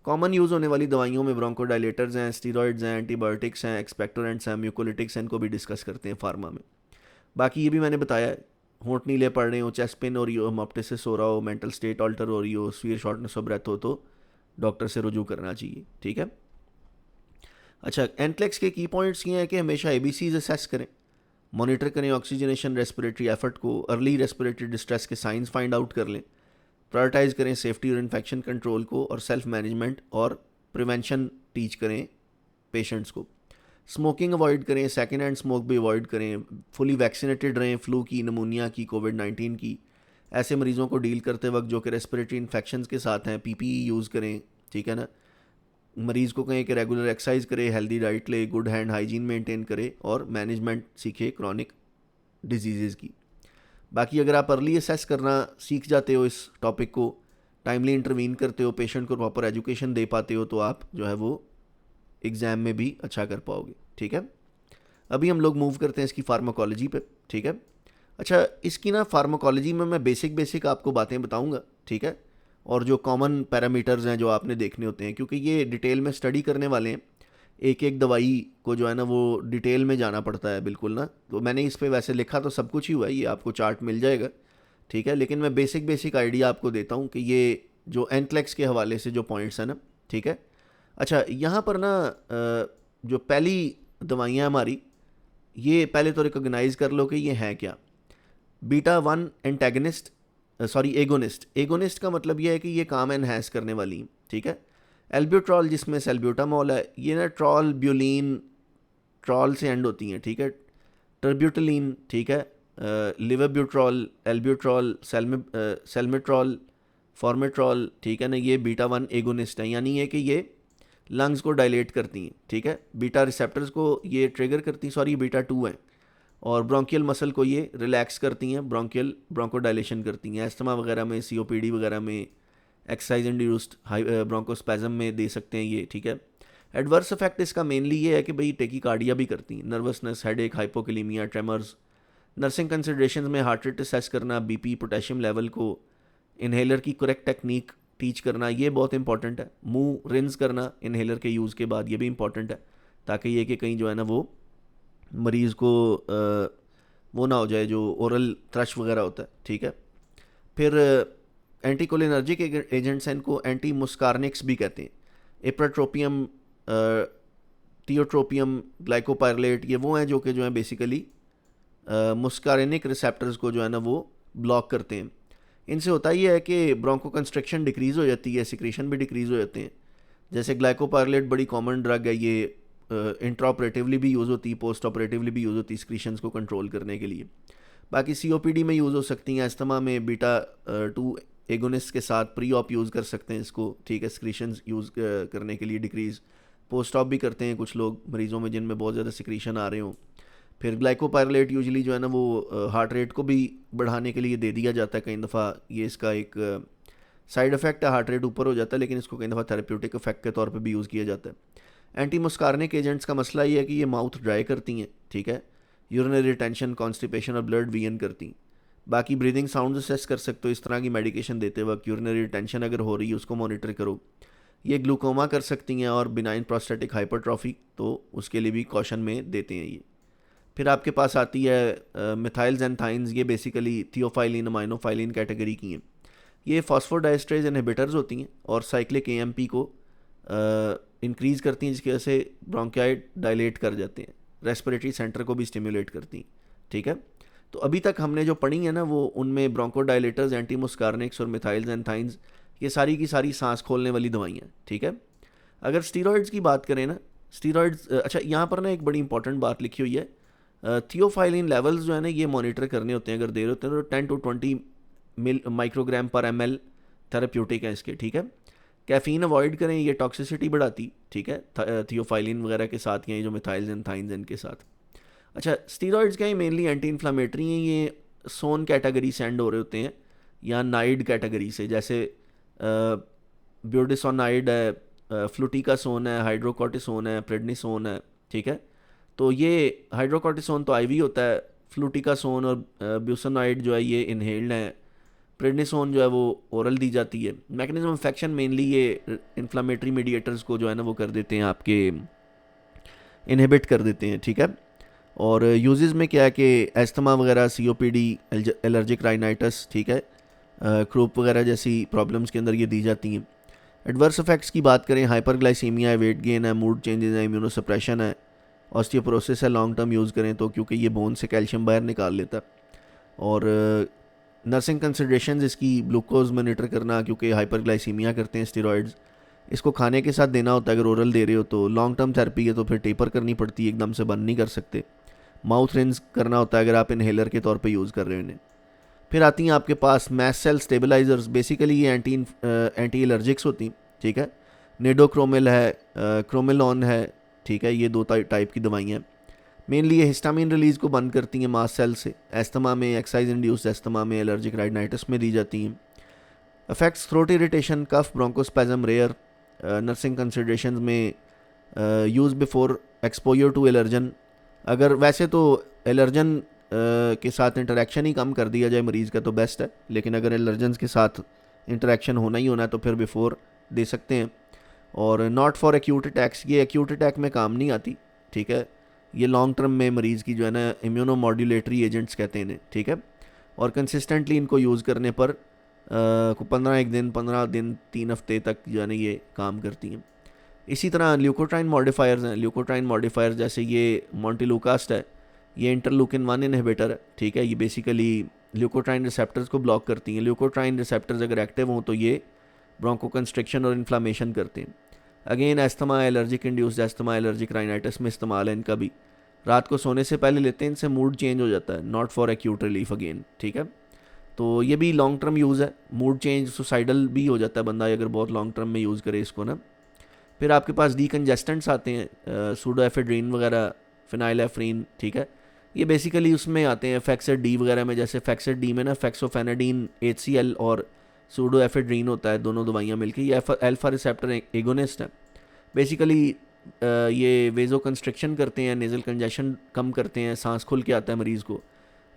A: कॉमन यूज़ होने वाली दवाइयों में ब्रोंकोडायलेटर्स हैं, स्टीरॉइड्स हैं, एंटीबायोटिक्स हैं, एक्सपेक्टोरेंट्स हैं, म्यूकोलिटिक्स हैं, इनको भी डिस्कस करते हैं फार्मा में। बाकी ये भी मैंने बताया है, होंठ नीले पड़ रहे हो, चेस्ट पेन हो रही हो, हेमोप्टाइसिस हो रहा हो, मेंटल स्टेट ऑल्टर हो रही हो, स्वीयर शॉर्टनेस ऑफ ब्रेथ हो तो डॉक्टर से रुजू करना चाहिए, ठीक है। अच्छा, एनक्लेक्स के की पॉइंट्स ये हैं कि हमेशा एबीसीज असेस करें, मॉनिटर करें ऑक्सीजनेशन रेस्पिरेटरी एफर्ट को, अर्ली रेस्पिरेटरी डिस्ट्रेस के साइंस फाइंड आउट कर लें, प्रायोरिटाइज करें सेफ्टी और इन्फेक्शन कंट्रोल को, और सेल्फ मैनेजमेंट और प्रिवेंशन टीच करें पेशेंट्स को। स्मोकिंग अवॉइड करें, सेकेंड हैंड स्मोक भी अवॉइड करें, फुली वैक्सीनेटेड रहें फ्लू की, नमूनिया की, कोविड-19 की। ऐसे मरीज़ों को डील करते वक्त जो कि रेस्पिरेटरी इन्फेक्शंस के साथ हैं, पीपीई यूज़ करें, ठीक है ना। मरीज़ को कहें कि रेगुलर एक्सरसाइज करे, हेल्दी डाइट ले, गुड हैंड हाइजीन मेंटेन करे और मैनेजमेंट सीखे क्रॉनिक डिजीज़ की। बाकी अगर आप अर्ली असेस करना सीख जाते हो, इस टॉपिक को टाइमली इंटरवीन करते हो, पेशेंट को प्रॉपर एजुकेशन दे पाते हो, तो आप जो है वो एग्ज़ाम में भी अच्छा कर पाओगे, ठीक है। अभी हम लोग मूव करते हैं इसकी फार्माकोलॉजी पे, ठीक है। अच्छा, इसकी ना फार्माकोलॉजी में मैं बेसिक आपको बातें बताऊंगा, ठीक है, और जो कॉमन पैरामीटर्स हैं जो आपने देखने होते हैं, क्योंकि ये डिटेल में स्टडी करने वाले हैं, एक एक दवाई को जो है ना वो डिटेल में जाना पड़ता है बिल्कुल ना। तो मैंने इस पे वैसे लिखा तो सब कुछ ही हुआ है, ये आपको चार्ट मिल जाएगा, ठीक है, लेकिन मैं बेसिक आइडिया आपको देता हूँ कि ये जो एनक्लेक्स के हवाले से जो पॉइंट्स हैं ना, ठीक है। अच्छा, यहाँ पर ना जो पहली दवाइयाँ हमारी, ये पहले तो रिकॉग्नाइज़ कर लो कि ये हैं क्या। Beta 1 antagonist, sorry agonist. Agonist का मतलब ये है कि ये काम एनहेंस करने वाली, ठीक है। एल्ब्यूट्रॉल जिसमें सेल्ब्यूटामॉल है, ये ना ट्रॉल ब्यूलिन, ट्रॉल से एंड होती हैं, ठीक है। टर्ब्यूटलिन, ठीक है, लिवर्ब्यूट्रॉल, एल्ब्यूट्रॉल, सेल्मेट्रॉल, फॉर्मेट्रॉल, ठीक है ना। ये बीटा 1 एगोनिस्ट है, यानी ये कि ये लंग्स को डायलेट करती हैं, ठीक है। बीटा रिसेप्टर्स को ये ट्रिगर करती हैं, सॉरी बीटा 2 हैं, और ब्रोंकियल मसल को ये रिलैक्स करती हैं, ब्रोंकोडाइलेशन करती हैं। एस्थमा वगैरह में, सीओपीडी वगैरह में, एक्सरसाइज इंड्यूस्ड ब्रोंकोस्पैज्म में दे सकते हैं ये, ठीक है। एडवर्स इफेक्ट इसका मेनली ये है कि भाई टेकीकार्डिया भी करती हैं, nervousness, headache, hypokalaemia, tremors. Nursing consideration में हार्ट रेट असेस करना, बीपी, पोटेशियम लेवल को, इन्हेलर की करेक्ट टेक्निक टीच करना, ये बहुत इंपॉर्टेंट है। मुंह रिंस करना इन्हेलर के यूज़ के बाद, ये भी इंपॉर्टेंट है, ताकि ये कि कहीं जो है ना वो मरीज़ को वो ना हो जाए जो ओरल थ्रश वगैरह होता है, ठीक है। फिर एंटीकोलिनर्जिक एजेंट्स हैं, इनको एंटी मुस्कारनिक्स भी कहते हैं। एप्राट्रोपियम, थियोट्रोपियम, ग्लाइकोपाइरलेट, ये वो हैं जो कि जो है बेसिकली मुस्कारेनिक रिसेप्टर्स को जो है ना वो ब्लॉक करते हैं। इनसे होता ही है कि ब्रोंको कंस्ट्रक्शन डिक्रीज़ हो जाती है, सिक्रीशन भी डिक्रीज़ हो जाते हैं। जैसे ग्लाइकोपाइरलेट बड़ी कॉमन ड्रग है, ये इंट्रा ऑपरेटिवली भी यूज़ होती है, पोस्ट ऑपरेटिवली भी यूज़ होती है सिक्रीशंस को कंट्रोल करने के लिए। बाकी सीओपीडी में यूज़ हो सकती हैं, अस्थमा में बीटा 2 एगोनिस्ट के साथ प्री ऑप यूज़ कर सकते हैं इसको, ठीक है, सिक्रीशंस यूज़ करने के लिए डिक्रीज़। पोस्ट ऑप भी करते हैं कुछ लोग मरीज़ों में जिनमें बहुत ज़्यादा सिक्रीशन आ रहे हों। फिर ग्लाइकोपाइरलेट यूजुअली जो है ना वो हार्ट रेट को भी बढ़ाने के लिए दे दिया जाता है कई दफ़ा। ये इसका एक साइड इफ़ेक्ट है, हार्ट रेट ऊपर हो जाता है, लेकिन इसको कई दफ़ा थेरेप्यूटिक इफेक्ट के तौर पे भी यूज़ किया जाता है। एंटी मुस्कारनिक एजेंट्स का मसला ये है कि ये माउथ ड्राई करती हैं, ठीक है, यूरिनरी रिटेंशन, कॉन्स्टिपेशन और ब्लड वीएन करती हैं। बाकी ब्रीदिंग साउंड असेस कर सकते हो इस तरह की मेडिकेशन देते वक्त, यूरिनरी रिटेंशन अगर हो रही है उसको मॉनिटर करो। ये ग्लूकोमा कर सकती हैं, और बिनाइन प्रोस्टेटिक हाइपरट्रॉफी, तो उसके लिए भी कॉशन में देते हैं ये। फिर आपके पास आती है मिथाइलजेंथाइंस, ये बेसिकली थियोफाइलिन, अमाइनोफाइलिन कैटेगरी की हैं। ये फॉस्फोडाइस्ट्रेज इनहिबिटर्स होती हैं और साइक्लिक एएमपी को इंक्रीज़ करती हैं, जिसकी वजह से ब्रोंकाइड डायलेट कर जाते हैं, रेस्पिरेटरी सेंटर को भी स्टिमुलेट करती हैं, ठीक है। तो अभी तक हमने जो पढ़ी है ना वो उनमें ब्रोंकोडाइलेटर्स, एंटी मुस्कारनिक्स और मिथाइलजेंथाइंस, ये सारी की सारी सांस खोलने वाली दवाइयाँ, ठीक है। अगर स्टीरॉइड्स की बात करें ना, स्टीरॉइड्स, अच्छा यहाँ पर ना एक बड़ी इंपॉर्टेंट बात लिखी हुई है, थियोफाइलिन लेवल्स जो है ना ये मॉनिटर करने होते हैं, अगर दे रहे होते हैं तो 10 to 20 माइक्रोग्राम पर ml थेरेप्यूटिक है इसके, ठीक है। कैफ़ीन अवॉइड करें, ये टॉक्सिसिटी बढ़ाती, ठीक है, थियोफाइलिन वगैरह के साथ, या ये जो मिथाइलजेंथाइंस इनके साथ। अच्छा, स्टीरॉइड्स क्या है, मेनली एंटी इन्फ्लामेटरी हैं, ये सोन कैटेगरी से एंड हो रहे होते हैं या नाइड कैटेगरी से, जैसे ब्यूडिसोनाइड है, फ्लूटिकासोन है, हाइड्रोकॉर्टिसोन है, प्रेडनिसोन है, ठीक है। तो ये हाइड्रोकॉर्टिसोन तो आईवी होता है, फ्लूटिकासोन और ब्यूसोनाइड जो है ये इनहेल्ड है, प्रेडनिसोन जो है वो ओरल दी जाती है। मैकेनिज्म ऑफ एक्शन मेनली ये इन्फ्लामेटरी मीडिएटर्स को जो है ना वो कर देते हैं, आपके इनहिबिट कर देते हैं, ठीक है। और यूजेस में क्या है कि एस्थमा वगैरह, सीओपीडी, एलर्जिक राइनाइटिस, ठीक है, क्रूप वगैरह जैसी प्रॉब्लम्स के अंदर ये दी जाती हैं। एडवर्स इफेक्ट्स की बात करें, हाइपरग्लाइसीमिया है, वेट गेन है, मूड चेंजेस है, इम्यूनोसप्रेशन है, ऑस्टियोपोरोसिस है लॉन्ग टर्म यूज़ करें तो, क्योंकि ये बोन से कैल्शियम बाहर निकाल लेता है। और नर्सिंग कंसिडरेशंस इसकी ग्लूकोज मॉनिटर करना, क्योंकि हाइपरग्लाइसीमिया करते हैं स्टेरॉइड्स, इसको खाने के साथ देना होता है। अगर ओरल दे रहे हो तो लॉन्ग टर्म थेरेपी है तो फिर टेपर करनी पड़ती है, एकदम से बंद नहीं कर सकते। माउथ रिंस करना होता है अगर आप इनहेलर के तौर पे यूज़ कर रहे हो इन्हें। फिर आती हैं आपके पास मैस्ट सेल स्टेबलाइजर्स, बेसिकली ये एंटी एलर्जिक्स होती हैं, ठीक है। नेडोक्रोमिल है, क्रोमिलॉन है, ठीक है, ये दो टाइप की दवाइयाँ हैं। मेनली ये हिस्टामिन रिलीज़ को बंद करती हैं मास्ट सेल से। एस्थमा में, एक्साइज इंड्यूस्ड एस्थमा में, एलर्जिक राइनाइटिस में दी जाती हैं। Effects throat irritation, cough, bronchospasm rare. Nursing consideration में use before exposure to allergen. अगर वैसे तो एलर्जन के साथ इंटरेक्शन ही कम कर दिया जाए मरीज़ का तो बेस्ट है, लेकिन अगर एलर्जन्स के साथ इंटरेक्शन होना ही होना है तो फिर बिफोर दे सकते हैं। और नॉट फॉर एक्यूट अटैक्स, ये एक्यूट अटैक में काम नहीं आती, ठीक है। ये लॉन्ग टर्म में मरीज़ की जो है ना इम्यूनो मॉड्यूलेटरी एजेंट्स कहते हैं इन्हें, ठीक है। और कंसिस्टेंटली इनको यूज़ करने पर 15 दिन 3 हफ्ते तक जो है ना ये काम करती हैं। इसी तरह ल्यूकोट्राइन मॉडिफायर्स हैं। ल्यूकोट्राइन मॉडिफायर्स जैसे ये मॉन्टिलूकास्ट है, ये इंटरलूकिन 1 इनहिबिटर है, ठीक है। ये बेसिकली ल्यूकोट्राइन रिसेप्टर्स को ब्लॉक करती हैं। ल्यूकोट्राइन रिसेप्टर्स अगर एक्टिव हों तो ये ब्रोंकोकंस्ट्रिक्शन और इन्फ्लामेशन करते हैं। Again asthma, allergic induced asthma, allergic rhinitis में इस्तेमाल है इनका भी। रात को सोने से पहले लेते हैं, इनसे मूड चेंज हो जाता है, not for acute relief again, ठीक है। तो ये भी लॉन्ग टर्म यूज़ है। मूड चेंज, सुसाइडल भी हो जाता है बंदा अगर बहुत लॉन्ग टर्म में यूज़ करे इसको ना। फिर आपके पास डीकंजेस्टेंट्स आते हैं, सूडोएफेड्रीन वगैरह, फिनाइलेफ्रीन, ठीक है। ये बेसिकली उसमें आते हैं फैक्सेड डी वगैरह में। जैसे फैक्सेड डी में ना फेक्सोफेनाडीन HCl और सूडोएफेड्रीन होता है, दोनों दवाइयाँ मिलकर। ये अल्फा रिसेप्टर एगोनिस्ट है। बेसिकली ये वेजो कंस्ट्रिक्शन करते हैं, नेज़ल कंजेशन कम करते हैं, सांस खुल के आता है मरीज़ को।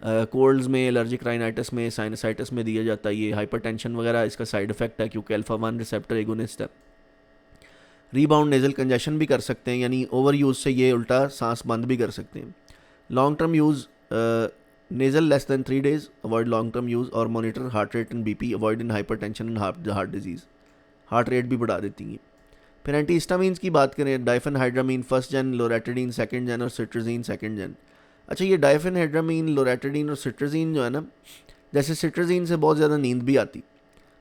A: कोल्ड्स में, एलर्जिक राइनाइटिस में, साइनसाइटिस में दिया जाता है। ये हाइपरटेंशन वगैरह इसका साइड इफेक्ट है क्योंकि अल्फा 1 रिसेप्टर एगोनिस्ट है। रीबाउंड नेज़ल कंजेशन भी कर सकते हैं, यानी ओवर यूज़ से ये उल्टा सांस बंद भी कर सकते हैं। Long term use, nasal less than 3 days, avoid long term use. और monitor heart rate and BP, avoid in hypertension and heart disease. Heart rate भी बढ़ा देती हैं। फिर एंटीहिस्टामीन्स की बात करें, डाइफेनहाइड्रामीन 1st gen, लोरेटाडीन 2nd gen और सिट्राजीन 2nd gen। अच्छा, ये डाइफेनहाइड्रामीन, लोरेटाडीन और सिट्राजीन जो है ना, जैसे सिट्राजीन से बहुत ज़्यादा नींद भी आती,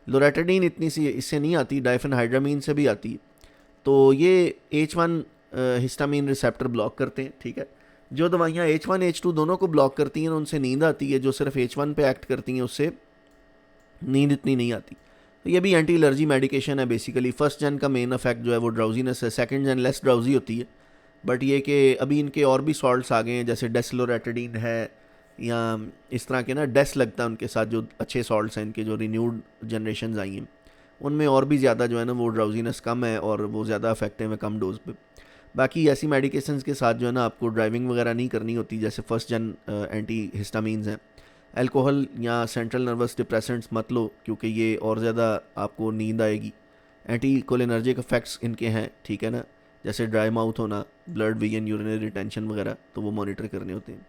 A: लोरेटाडीन इतनी सी इससे नहीं आती, डाइफेनहाइड्रामीन से भी आती। तो ये H1 हिस्टामीन रिसेप्टर ब्लॉक करते हैं, ठीक है। जो दवाइयाँ H1 H2 दोनों को ब्लॉक करती हैं उनसे नींद आती है, जो सिर्फ H1 पे एक्ट करती हैं उससे नींद इतनी नहीं आती। तो ये भी एंटी एलर्जी मेडिकेशन है बेसिकली। 1st gen का मेन इफेक्ट जो है वो ड्राउजीनेस है, 2nd gen लेस ड्राउजी होती है। बट ये कि अभी इनके और भी सॉल्ट्स आ गए हैं, जैसे डेस्लोरेटाडीन है, या इस तरह के ना डेस लगता है उनके साथ, जो अच्छे सॉल्ट्स हैं इनके, जो रिन्यूड जनरेशन आई हैं उनमें और भी ज़्यादा जो है ना वो ड्राउजीनेस कम है और वो ज़्यादा इफेक्टिव है कम डोज पे। बाकी ऐसी मेडिकेशंस के साथ जो है ना आपको ड्राइविंग वगैरह नहीं करनी होती, जैसे 1st gen एंटी हिस्टामीन्स हैं। अल्कोहल या सेंट्रल नर्वस डिप्रेसेंट्स मत लो क्योंकि ये और ज़्यादा आपको नींद आएगी। एंटी कोलिनर्जिक इफेक्ट्स इनके हैं, ठीक है ना, जैसे ड्राई माउथ होना, ब्लड विजन, यूरिनरी रिटेंशन वगैरह, तो वो मॉनिटर करने होते हैं।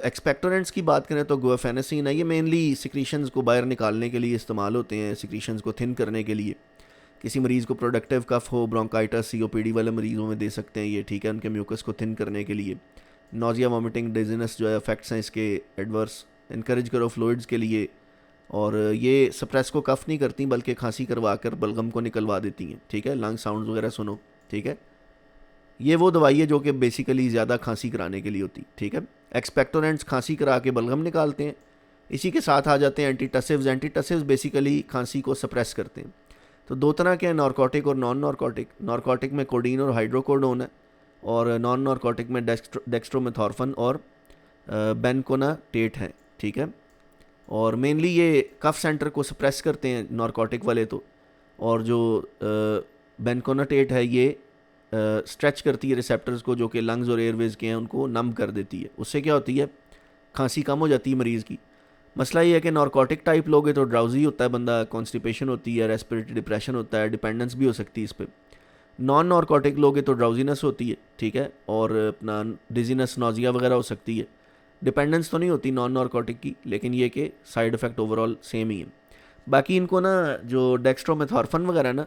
A: एक्सपेक्टोरेंट्स की बात करें तो गुआफेनेसिन है। ये मेनली सिक्रीशंस को बाहर निकालने के लिए इस्तेमाल होते हैं, सिक्रीशंस को थिन करने के लिए। किसी मरीज़ को प्रोडक्टिव कफ हो, ब्रोंकाइटिस, COPD वाले मरीज़ों में दे सकते हैं ये, ठीक है, उनके म्यूकस को थिन करने के लिए। नोजिया, वॉमिटिंग, डिजीनेस जो है इफेक्ट्स हैं इसके एडवर्स। इनकरेज करो फ्लूइड्स के लिए। और ये सप्रेस को कफ नहीं करती बल्कि खांसी करवा कर बलगम को निकलवा देती हैं, ठीक है। लंग साउंड्स वगैरह सुनो, ठीक है। ये वो दवाई है जो कि बेसिकली ज़्यादा खांसी कराने के लिए होती, ठीक है। एक्सपेक्टोरेंट्स खांसी करा के बलगम निकालते हैं। इसी के साथ आ जाते हैं एंटीटसिव्स। एंटीटसिव्स बेसिकली खांसी को सप्रेस करते हैं। तो दो तरह के हैं, नारकोटिक और नॉन नारकोटिक। नारकोटिक में कोडीन और हाइड्रोकोडोन है, और नॉन नारकोटिक में डेक्स्ट्रोमेथॉर्फन और बेनकोनाटेट है, ठीक है। और मेनली ये कफ सेंटर को सप्रेस करते हैं नारकोटिक वाले तो, और जो बेनकोनाटेट है ये स्ट्रेच करती है रिसेप्टर्स को जो कि लंग्स और एयरवेज के हैं, उनको नम कर देती है। उससे क्या होती है, खांसी कम हो जाती है मरीज़ की। मसला ये है कि नारकोटिक टाइप लोगे तो ड्राउजी होता है बंदा, कॉन्स्टिपेशन होती है, रेस्पिरेटरी डिप्रेशन होता है, डिपेंडेंस भी हो सकती है इस पर। नॉन नारकोटिक लोगे तो ड्राउजीनेस होती है, ठीक है, और अपना डिजीनेस, नोजिया वगैरह हो सकती है। डिपेंडेंस तो नहीं होती नॉन नारकोटिक की, लेकिन ये कि साइड इफ़ेक्ट ओवरऑल सेम ही है। बाकी इनको ना जो डेक्स्ट्रोमेथॉर्फन वगैरह ना,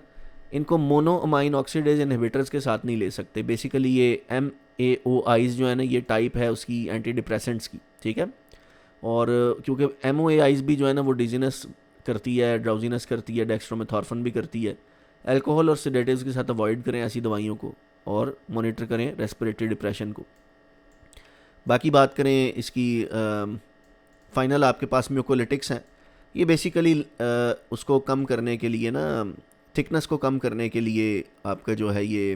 A: इनको मोनो अमाइन ऑक्सीडेज इनहिबिटर्स के साथ नहीं ले सकते। बेसिकली ये MAOIs जो है ना, ये टाइप है उसकी एंटी डिप्रेसेंट्स की, ठीक है। और क्योंकि MOAIs भी जो है ना वो डिजीनेस करती है, ड्राउजीनेस करती है, डेक्स्ट्रोमेथॉर्फन भी करती है। अल्कोहल और सेडेटिव्स के साथ अवॉइड करें ऐसी दवाइयों को, और मॉनिटर करें रेस्पिरेटरी डिप्रेशन को। बाकी बात करें इसकी फाइनल, आपके पास म्यूकोलिटिक्स हैं। ये बेसिकली उसको कम करने के लिए ना, थिकनेस को कम करने के लिए आपका जो है ये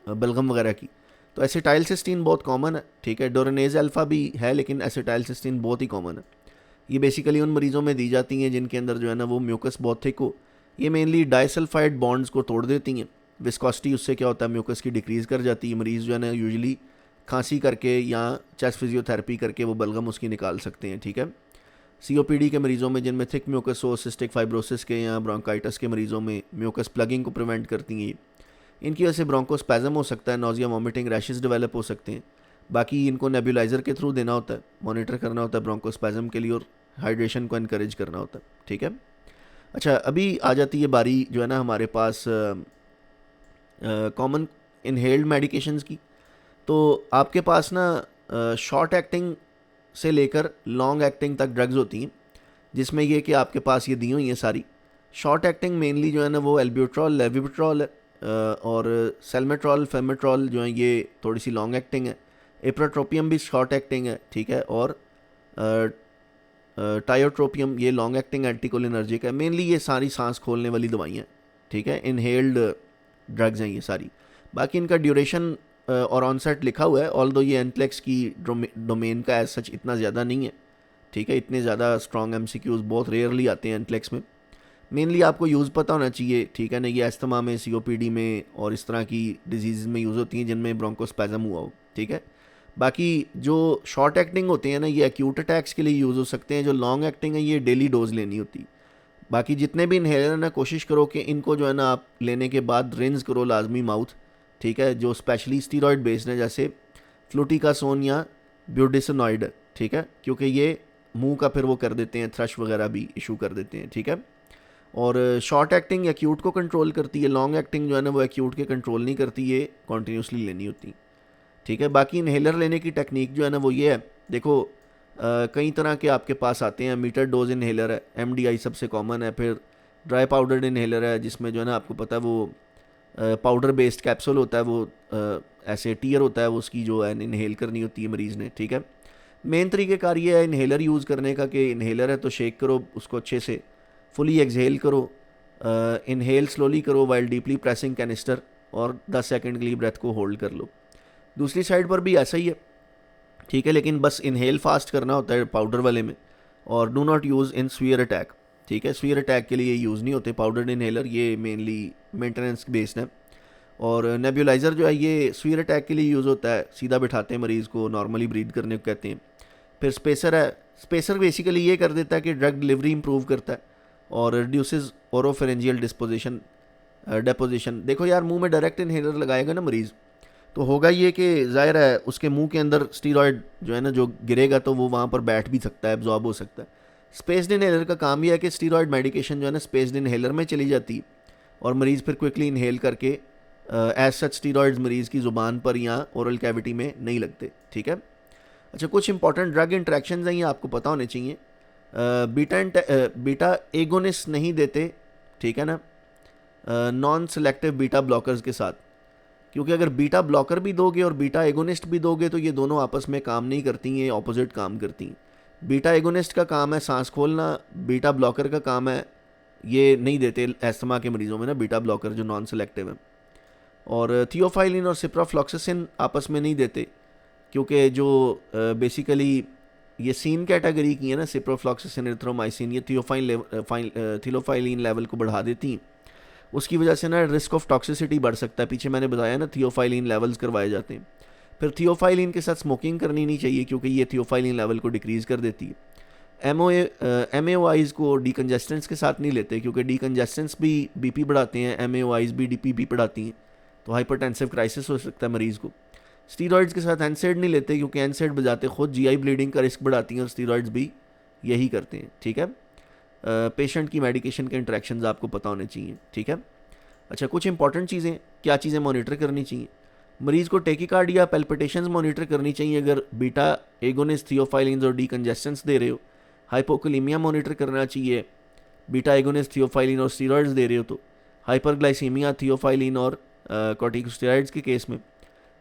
A: बलगम वगैरह की, तो एसिटाइलसिस्टीन बहुत कॉमन है, ठीक है। डोरोनेज अल्फ़ा भी है, लेकिन एसिटाइलसिस्टीन बहुत ही कॉमन है। ये बेसिकली उन मरीज़ों में दी जाती हैं जिनके अंदर जो है ना वो म्यूकस बहुत थिक हो। ये मेनली डाइसल्फाइड बॉन्ड्स को तोड़ देती हैं। विस्कोसिटी उससे क्या होता है, म्यूकस की डिक्रीज़ कर जाती है। मरीज़ जो है ना यूजुअली खांसी करके या चेस्ट फिजियोथेरेपी करके वो बलगम उसकी निकाल सकते हैं, ठीक है। COPD के मरीज़ों में जिनमें थिक म्यूकस हो, सिस्टिक फाइब्रोसिस के या ब्रोंकाइटिस के मरीज़ों में म्यूकस प्लगिंग को प्रिवेंट करती हैं। इनकी वजह से ब्रोंकोस्पैज़म हो सकता है, नोजिया, वॉमिटिंग, रैशेस डेवलप हो सकते हैं। बाकी इनको नेबुलाइज़र के थ्रू देना होता है, मॉनिटर करना होता है ब्रोंकोस्पैज़म के लिए, और हाइड्रेशन को इनकरेज करना होता है, ठीक है। अच्छा, अभी आ जाती है बारी जो है ना हमारे पास कॉमन इनहेल्ड मेडिकेशंस की। तो आपके पास ना शॉर्ट एक्टिंग से लेकर लॉन्ग एक्टिंग तक ड्रग्स होती हैं, जिसमें ये कि आपके पास ये दी हुई हैं सारी। शॉर्ट एक्टिंग मेनली जो है ना वो एल्ब्यूट्रॉल, लेविट्रॉल है, और सेल्मेट्रॉल, फेमेट्रॉल जो है ये थोड़ी सी लॉन्ग एक्टिंग है। एप्राट्रोपियम भी शॉर्ट एक्टिंग है, ठीक है। और टायोट्रोपियम ये लॉन्ग एक्टिंग एंटीकोलिनर्जिक है। मेनली ये सारी सांस खोलने वाली दवाइयाँ, ठीक है, इनहेल्ड ड्रग्स हैं ये सारी। बाकी इनका ड्यूरेशन और ऑनसेट लिखा हुआ है, ऑल्दो ये एनप्लेक्स की डोमेन का एज सच इतना ज़्यादा नहीं है, ठीक है। इतने ज़्यादा स्ट्रॉन्ग MCQs बहुत रेयरली आते हैं एनप्लेक्स में। मेनली आपको यूज़ पता होना चाहिए, ठीक है ना। ये अस्थमा में, COPD में और इस तरह की डिजीज़ में यूज़ होती हैं जिनमें ब्रोंकोस्पैज़म हुआ हो, ठीक है। बाकी जो शॉर्ट एक्टिंग होते हैं ना, ये एक्यूट अटैक्स के लिए यूज़ हो सकते हैं। जो लॉन्ग एक्टिंग है ये डेली डोज लेनी होती। बाकी जितने भी इनहेलर है ना, कोशिश करो कि इनको जो है ना आप लेने के बाद रिंस करो लाजमी माउथ, ठीक है। जो स्पेशली स्टीरॉयड बेस्ड है, जैसे फ्लूटिकासोन या ब्यूडिसोनॉइड, ठीक है, क्योंकि ये मुंह का फिर वो कर देते हैं, थ्रश वगैरह भी इशू कर देते हैं, ठीक है। और शॉर्ट एक्टिंग एक्यूट को कंट्रोल करती है, लॉन्ग एक्टिंग जो है ना वो एक्यूट के कंट्रोल नहीं करती, ये कॉन्टीन्यूसली लेनी होती, ठीक है। बाकी इनहेलर लेने की टेक्निक जो है ना वो ये है, देखो कई तरह के आपके पास आते हैं। मीटर डोज इनहेलर है, MDI सबसे कॉमन है। फिर ड्राई पाउडर्ड इनहेलर है, जिसमें जो है ना आपको पता है वो पाउडर बेस्ड कैप्सूल होता है, वो ऐसे टीयर होता है, वो उसकी जो है इनहेल करनी होती है मरीज़ ने, ठीक है। मेन तरीक़ेकार ये है इनहेलर यूज़ करने का कि इनहेलर है तो शेक करो उसको अच्छे से, फुली एक्सहेल करो, इनहेल स्लोली करो वाइल डीपली प्रेसिंग कैनिस्टर, और 10 सेकंड के लिए ब्रेथ को होल्ड कर लो। दूसरी साइड पर भी ऐसा ही है, ठीक है, लेकिन बस इनहेल फास्ट करना होता है पाउडर वाले में। और do not use in severe attack, ठीक है। स्वीयर अटैक के लिए यूज़ नहीं होते पाउडर्ड इनहेलर, ये मेनली मेंटेनेंस बेस्ड है। और नेबुलाइज़र जो है ये स्वीयर अटैक के लिए यूज़ होता है, सीधा बिठाते हैं मरीज़ को, नॉर्मली ब्रीथ करने को कहते हैं। फिर स्पेसर है, स्पेसर बेसिकली ये कर देता है कि ड्रग डिलीवरी इंप्रूव करता है और रिड्यूसेस ओरोफेरेंजियल डेपोजिशन। देखो यार, मुंह में डायरेक्ट इनहेलर लगाएगा ना मरीज़, तो होगा ये कि ज़ाहिर है उसके मुंह के अंदर स्टीरॉयड जो है ना जो गिरेगा तो वो वहाँ पर बैठ भी सकता है, एब्जॉर्ब हो सकता है। स्पेस्ड इनहेलर का काम यह है कि स्टीरॉयड मेडिकेशन जो है ना स्पेस्ड इनहेलर में चली जाती है, और मरीज़ फिर क्विकली इनहेल करके एज सच स्टीरॉयड्स मरीज़ की ज़ुबान पर या ओरल कैविटी में नहीं लगते, ठीक है। अच्छा, कुछ इंपॉर्टेंट ड्रग इंट्रैक्शंस हैं, ये आपको पता होने चाहिए। बीटा एगोनिस्ट नहीं देते, ठीक है ना, नॉन सेलेक्टिव बीटा ब्लॉकर्स के साथ, क्योंकि अगर बीटा ब्लॉकर भी दोगे और बीटा एगोनिस्ट भी दोगे तो ये दोनों आपस में काम नहीं करती हैं, ऑपोजिट काम करती हैं। बीटा एगोनिस्ट का काम है सांस खोलना, बीटा ब्लॉकर का काम है, ये नहीं देते एस्थमा के मरीज़ों में ना बीटा ब्लॉकर जो नॉन सेलेक्टिव है। और थियोफाइलिन और सिप्रोफ्लॉक्सासिन आपस में नहीं देते, क्योंकि जो बेसिकली ये सीन कैटेगरी की है ना, सिप्रोफ्लॉक्सासिन, एरिथ्रोमाइसिन, ये थियोफाइलिन लेवल को बढ़ा देती हैं। उसकी वजह से ना रिस्क ऑफ टॉक्सिसिटी बढ़ सकता है। पीछे मैंने बताया ना थियोफाइलिन लेवल्स करवाए जाते हैं। फिर थियोफाइलिन के साथ स्मोकिंग करनी नहीं चाहिए, क्योंकि ये थियोफाइलिन लेवल को डिक्रीज़ कर देती है। MAOIs को डीकंजेस्टेंट्स के साथ नहीं लेते, क्योंकि डीकंजेस्टेंट्स भी BP बढ़ाते हैं, MAOIs भी DPP बढ़ाती हैं, तो हाइपरटेंसिव क्राइसिस हो सकता है मरीज़ को। स्टीरॉइड्स के साथ NSAID नहीं लेते, क्योंकि NSAID बजाते खुद GI ब्लीडिंग का रिस्क बढ़ाती हैं, और स्टीरॉइड्स भी यही करते हैं, ठीक है। पेशेंट की मेडिकेशन के इंटरेक्शंस आपको पता होने चाहिए, ठीक है। अच्छा, कुछ इंपॉर्टेंट चीज़ें, क्या चीज़ें मॉनिटर करनी चाहिए। मरीज़ को टेकिकार्ड या पेल्पिटेशंस मॉनिटर करनी चाहिए अगर बीटा एगोनिस्ट थियोफाइलिन्स और डीकंजेस्टेंट्स दे रहे हो। हाइपोकलीमिया मॉनिटर करना चाहिए बीटा एगोनिस्ट थियोफाइलिन और स्टीरॉइड्स दे रहे हो तो। हाइपरग्लाइसीमिया थियोफाइलिन और कॉर्टिकोस्टेरॉइड्स के केस में।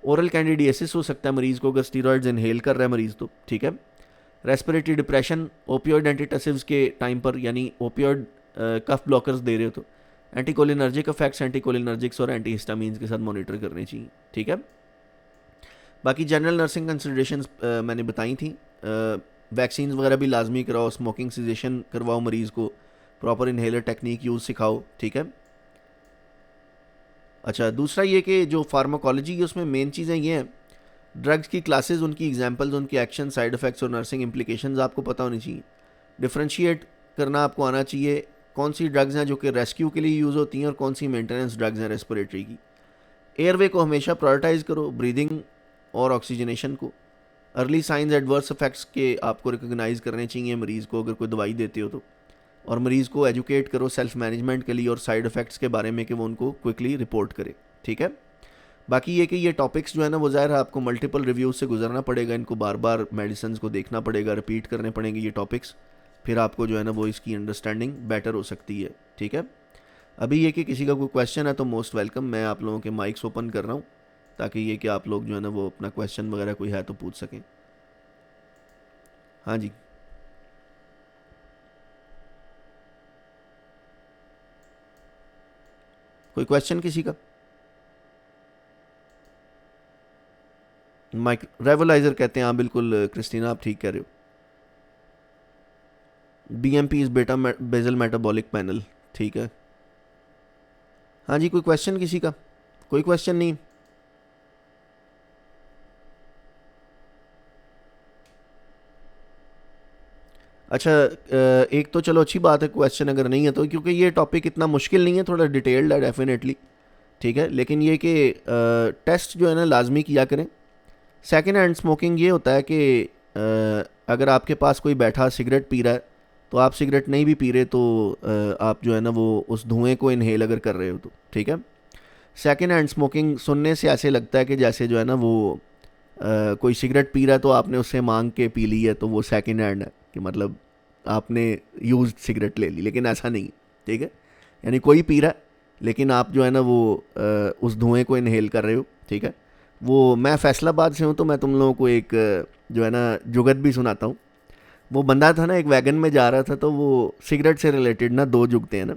A: ओरल कैंडिडियासिस हो सकता है मरीज़ को अगर स्टीरॉइड्स इनहेल कर रहा है मरीज़ तो, ठीक है। रेस्पिरेटरी डिप्रेशन ओपियोइड एंटीटसिव्स के टाइम पर, यानी ओपियोइड कफ ब्लॉकर्स दे रहे हो तो एंटीकोलिनर्जिक इफेक्ट्स, एंटीकोलिनर्जिक्स और एंटीहिस्टामीन्स के साथ मॉनिटर करने चाहिए, ठीक है। बाकी जनरल नर्सिंग कंसिडरेशंस मैंने बताई थी। वैक्सीन वगैरह भी लाजमी कराओ, स्मोकिंग सीजेशन करवाओ मरीज़ को, प्रॉपर इनहेलर टेक्निक यूज़ सिखाओ, ठीक है। अच्छा, दूसरा ये कि जो फार्माकोलॉजी है उसमें मेन चीज़ें ये हैं, ड्रग्स की क्लासेस, उनकी एग्जांपल्स, उनके एक्शन, साइड इफ़ेक्ट्स और नर्सिंग इंप्लीकेशंस आपको पता होनी चाहिए। डिफ्रेंशिएट करना आपको आना चाहिए कौन सी ड्रग्स हैं जो कि रेस्क्यू के लिए यूज़ होती हैं और कौन सी मेंटेनेंस ड्रग्स हैं रेस्पिरेटरी की। एयरवे को हमेशा प्रायोरिटाइज़ करो, ब्रीदिंग और ऑक्सीजनेशन को। अर्ली साइंस एडवर्स इफेक्ट्स के आपको रिकॉग्नाइज करने चाहिए मरीज़ को अगर कोई दवाई देते हो तो। और मरीज़ को एजुकेट करो सेल्फ मैनेजमेंट के लिए और साइड इफ़ेक्ट्स के बारे में कि वो उनको क्विकली रिपोर्ट करे, ठीक है। बाकी ये कि ये टॉपिक्स जो है ना वो ज़ाहिर है आपको मल्टीपल रिव्यूज़ से गुजरना पड़ेगा, इनको बार बार मेडिसिन को देखना पड़ेगा, रिपीट करने पड़ेंगे ये टॉपिक्स, फिर आपको जो है ना वो इसकी अंडरस्टैंडिंग बेटर हो सकती है, ठीक है। अभी ये कि किसी का कोई क्वेश्चन है तो मोस्ट वेलकम, मैं आप लोगों के माइक्स ओपन कर रहा हूँ ताकि ये कि आप लोग जो है ना वो अपना क्वेश्चन वगैरह कोई है तो पूछ सकें। हाँ जी, कोई क्वेश्चन किसी का। माइक रेवलाइजर कहते हैं, हाँ बिल्कुल क्रिस्टीना आप ठीक कह रहे हो। बीएमपी इज बेटा बेजल मेटाबॉलिक पैनल, ठीक है। हाँ जी, कोई क्वेश्चन किसी का, कोई क्वेश्चन नहीं। अच्छा, एक तो चलो अच्छी बात है क्वेश्चन अगर नहीं है तो, क्योंकि ये टॉपिक इतना मुश्किल नहीं है, थोड़ा डिटेल्ड है डेफिनेटली, ठीक है। लेकिन ये कि टेस्ट जो है ना लाजमी किया करें। सेकेंड हैंड स्मोकिंग ये होता है कि अगर आपके पास कोई बैठा सिगरेट पी रहा है तो आप सिगरेट नहीं भी पी रहे तो आप जो है ना वो उस धुएं को इनहेल अगर कर रहे हो तो, ठीक है। सेकेंड हैंड स्मोकिंग सुनने से ऐसे लगता है कि जैसे जो है ना वो कोई सिगरेट पी रहा है तो आपने उससे मांग के पी ली है तो वो सेकेंड हैंड है, कि मतलब आपने यूज सिगरेट ले ली, लेकिन ऐसा नहीं, ठीक है। यानी कोई पी रहा है लेकिन आप जो है ना वो उस धुएं को इनहेल कर रहे हो, ठीक है। वो मैं फैसलाबाद से हूँ तो मैं तुम लोगों को एक जो है ना जुगत भी सुनाता हूँ। वो बंदा था ना एक वैगन में जा रहा था, तो वो सिगरेट से रिलेटेड ना दो जुगते हैं ना।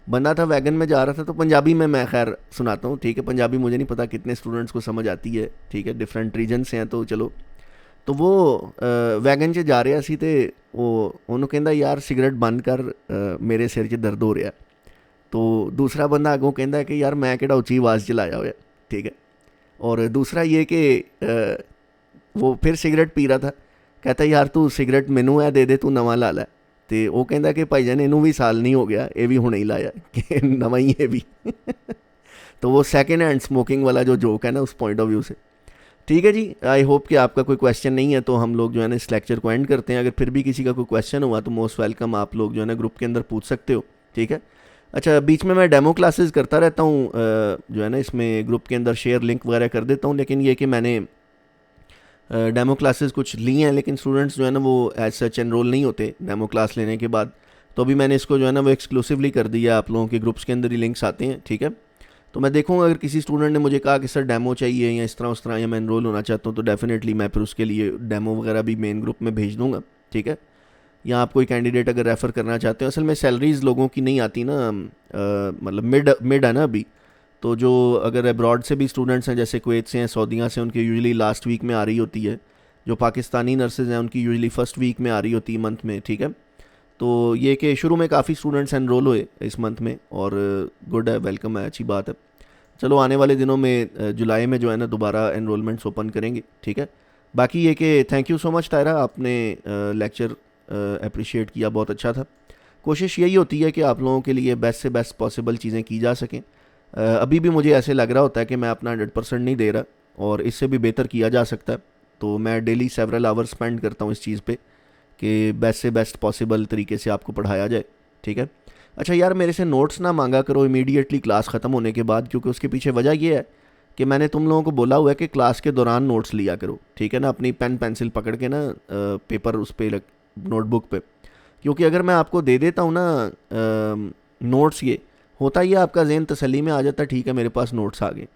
A: बंदा था वैगन में जा रहा था, तो पंजाबी में मैं खैर सुनाता हूँ, ठीक है। पंजाबी मुझे नहीं पता कितने स्टूडेंट्स को समझ आती है, ठीक है, डिफरेंट रीजन से हैं तो चलो। तो वो वैगन 'ਚ जा ਰਿਹਾ ਸੀ ਤੇ ਉਹਨੂੰ ਕਹਿੰਦਾ यार सिगरेट बंद कर, मेरे सिर 'ਚ दर्द हो रहा। तो दूसरा बंदा अगों कहता है कि यार मैं किहड़ा उच्ची आवाज़ 'ਚ लाया होया, ठीक है। और दूसरा ये कि वो फिर सिगरेट पी रहा था, कहता यार तू सिगरेट मैनू है दे तू नवा ला लै। तो वो कहता कि भाई जान इनू भी साल नहीं हो गया, ये भी हुणे ही लाया कि नवा ही है भी। तो वो सेकेंड हैंड स्मोकिंग वाला जो जोक है ना उस पॉइंट ऑफ व्यू से, ठीक है जी। आई होप कि आपका कोई क्वेश्चन नहीं है, तो हम लोग जो है ना इस लेक्चर को एंड करते हैं। अगर फिर भी किसी का कोई क्वेश्चन हुआ तो मोस्ट वेलकम, आप लोग जो है ना ग्रुप के अंदर पूछ सकते हो, ठीक है। अच्छा, बीच में मैं डेमो क्लासेस करता रहता हूँ जो है ना इसमें ग्रुप के अंदर शेयर लिंक वगैरह कर देता हूँ, लेकिन ये कि मैंने डेमो क्लासेस कुछ ली हैं लेकिन स्टूडेंट्स जो है ना वो एज सच एनरोल नहीं होते डेमो क्लास लेने के बाद। तो अभी मैंने इसको जो है ना वो एक्सक्लूसिवली कर दिया, आप लोगों के ग्रुप्स के अंदर ही लिंक्स आते हैं, ठीक है। तो मैं देखूँगा अगर किसी स्टूडेंट ने मुझे कहा कि सर डेमो चाहिए या इस तरह उस तरह, या मैं एनरोल होना चाहता हूँ, तो डेफिनेटली मैं फिर उसके लिए डेमो वगैरह भी मेन ग्रुप में भेज दूँगा, ठीक है। या आप कोई कैंडिडेट अगर रेफ़र करना चाहते हो, असल में सैलरीज़ लोगों की नहीं आती ना, मतलब मिड है ना अभी। तो जो अगर अब्रॉड से भी स्टूडेंट्स हैं, जैसे कुवैत से हैं, सऊदीया से, उनकी यूजुअली लास्ट वीक में आ रही होती है। जो पाकिस्तानी नर्सेज हैं उनकी यूजुअली फर्स्ट वीक में आ रही होती है मंथ में, ठीक है। तो ये कि शुरू में काफ़ी स्टूडेंट्स एनरोल हुए इस मंथ में, और गुड है, वेलकम है, अच्छी बात है। चलो आने वाले दिनों में जुलाई में जो है ना दोबारा एनरोलमेंट्स ओपन करेंगे, ठीक है। बाकी ये कि थैंक यू सो मच तायरा, आपने लेक्चर अप्रिशिएट किया, बहुत अच्छा था। कोशिश यही होती है कि आप लोगों के लिए बेस्ट से बेस्ट पॉसिबल चीज़ें की जा सकें। अभी भी मुझे ऐसे लग रहा होता है कि मैं अपना 100% नहीं दे रहा और इससे भी बेहतर किया जा सकता है। तो मैं डेली सेवरल आवर्स स्पेंड करता हूँ इस चीज़ पे कि बेस्ट से बेस्ट पॉसिबल तरीके से आपको पढ़ाया जाए, ठीक है। अच्छा यार, मेरे से नोट्स ना मांगा करो इमीडिएटली क्लास ख़त्म होने के बाद, क्योंकि उसके पीछे वजह ये है कि मैंने तुम लोगों को बोला हुआ है कि क्लास के दौरान नोट्स लिया करो, ठीक है ना। अपनी पेन पेंसिल पकड़ के ना पेपर उस पर नोटबुक पे, क्योंकि अगर मैं आपको दे देता हूँ ना नोट्स, ये होता ही है आपका जहन तसल्ली में आ जाता है, ठीक है मेरे पास नोट्स आ गए।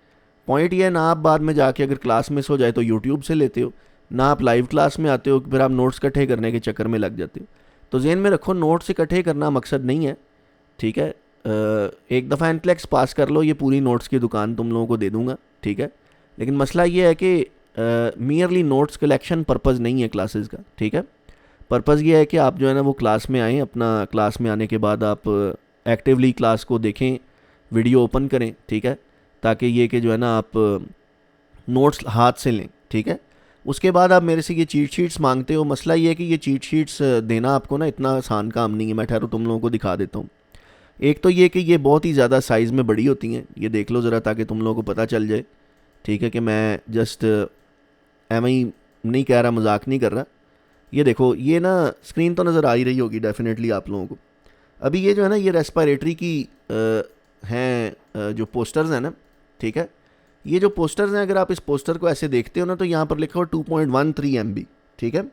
A: पॉइंट ये है ना, आप बाद में जाके अगर क्लास मिस हो जाए तो यूट्यूब से लेते हो, ना आप लाइव क्लास में आते हो, फिर आप नोट्स इकट्ठे करने के चक्कर में लग जाते हो। तो जहन में रखो, नोट्स इकट्ठे करना मकसद नहीं है, ठीक है। एक दफ़ा एनक्लेक्स पास कर लो, ये पूरी नोट्स की दुकान तुम लोगों को दे दूंगा, ठीक है। लेकिन मसला ये है कि मियरली नोट्स कलेक्शन पर्पज़ नहीं है क्लासेस का, ठीक है। पर्पज़ ये है कि आप जो है ना वो क्लास में आएँ, अपना क्लास में आने के बाद आप एक्टिवली क्लास को देखें, वीडियो ओपन करें, ठीक है, ताकि ये कि जो है ना आप नोट्स हाथ से लें, ठीक है। उसके बाद आप मेरे से ये चीट शीट्स मांगते हो। मसला ये है कि ये चीट शीट्स देना आपको ना इतना आसान काम नहीं है। मैं ठहरो तुम लोगों को दिखा देता हूँ। एक तो ये कि ये बहुत ही ज़्यादा साइज़ में बड़ी होती हैं, ये देख लो ज़रा ताकि तुम लोगों को पता चल जाए, ठीक है, कि मैं जस्ट एवं ही नहीं कह रहा, मजाक नहीं कर रहा। ये देखो, ये ना स्क्रीन तो नज़र आ ही रही होगी डेफिनेटली आप लोगों को। अभी ये जो है ना ये रेस्पिरेटरी की हैं जो पोस्टर्स हैं ना, ठीक है। ये जो पोस्टर्स हैं, अगर आप इस पोस्टर को ऐसे देखते हो ना तो यहाँ पर लिखा हो 2.13 MB, ठीक है।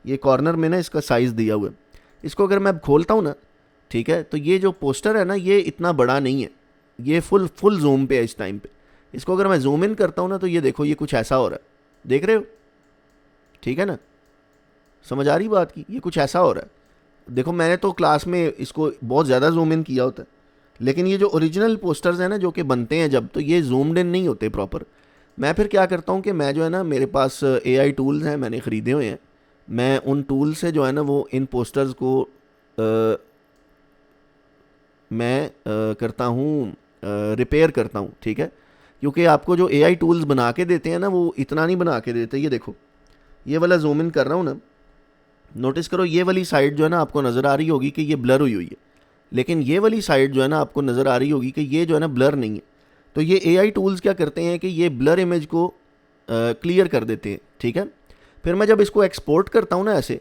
A: ये कॉर्नर में ना इसका साइज़ दिया हुआ है। इसको अगर मैं अब खोलता हूँ ना, ठीक है, तो ये जो पोस्टर है ना ये इतना बड़ा नहीं है, ये फुल जूम पे है इस टाइम पे। इसको अगर मैं जूम इन करता हूँ ना तो ये देखो ये कुछ ऐसा हो रहा है, देख रहे हो, ठीक है ना, समझ आ रही बात की, ये कुछ ऐसा हो रहा है। देखो मैंने तो क्लास में इसको बहुत ज़्यादा जूम इन किया होता है, लेकिन ये जो ओरिजिनल पोस्टर्स हैं ना जो कि बनते हैं जब, तो ये जूम्ड इन नहीं होते प्रॉपर। मैं फिर क्या करता हूँ कि मैं जो है ना, मेरे पास AI टूल्स हैं, मैंने ख़रीदे हुए हैं, मैं उन टूल से जो है ना वो इन पोस्टर्स को मैं करता हूँ, रिपेयर करता हूँ, ठीक है। क्योंकि आपको जो AI टूल्स बना के देते हैं ना वो इतना नहीं बना के देते। ये देखो, ये वाला जूम इन कर रहा हूँ ना, नोटिस करो ये वाली साइड जो है ना आपको नज़र आ रही होगी कि ये ब्लर हुई है, लेकिन ये वाली साइड जो है ना आपको नज़र आ रही होगी कि ये जो है ना ब्लर नहीं है। तो ये AI टूल्स क्या करते हैं कि ये ब्लर इमेज को क्लियर कर देते हैं, ठीक है। फिर मैं जब इसको एक्सपोर्ट करता हूँ ना ऐसे,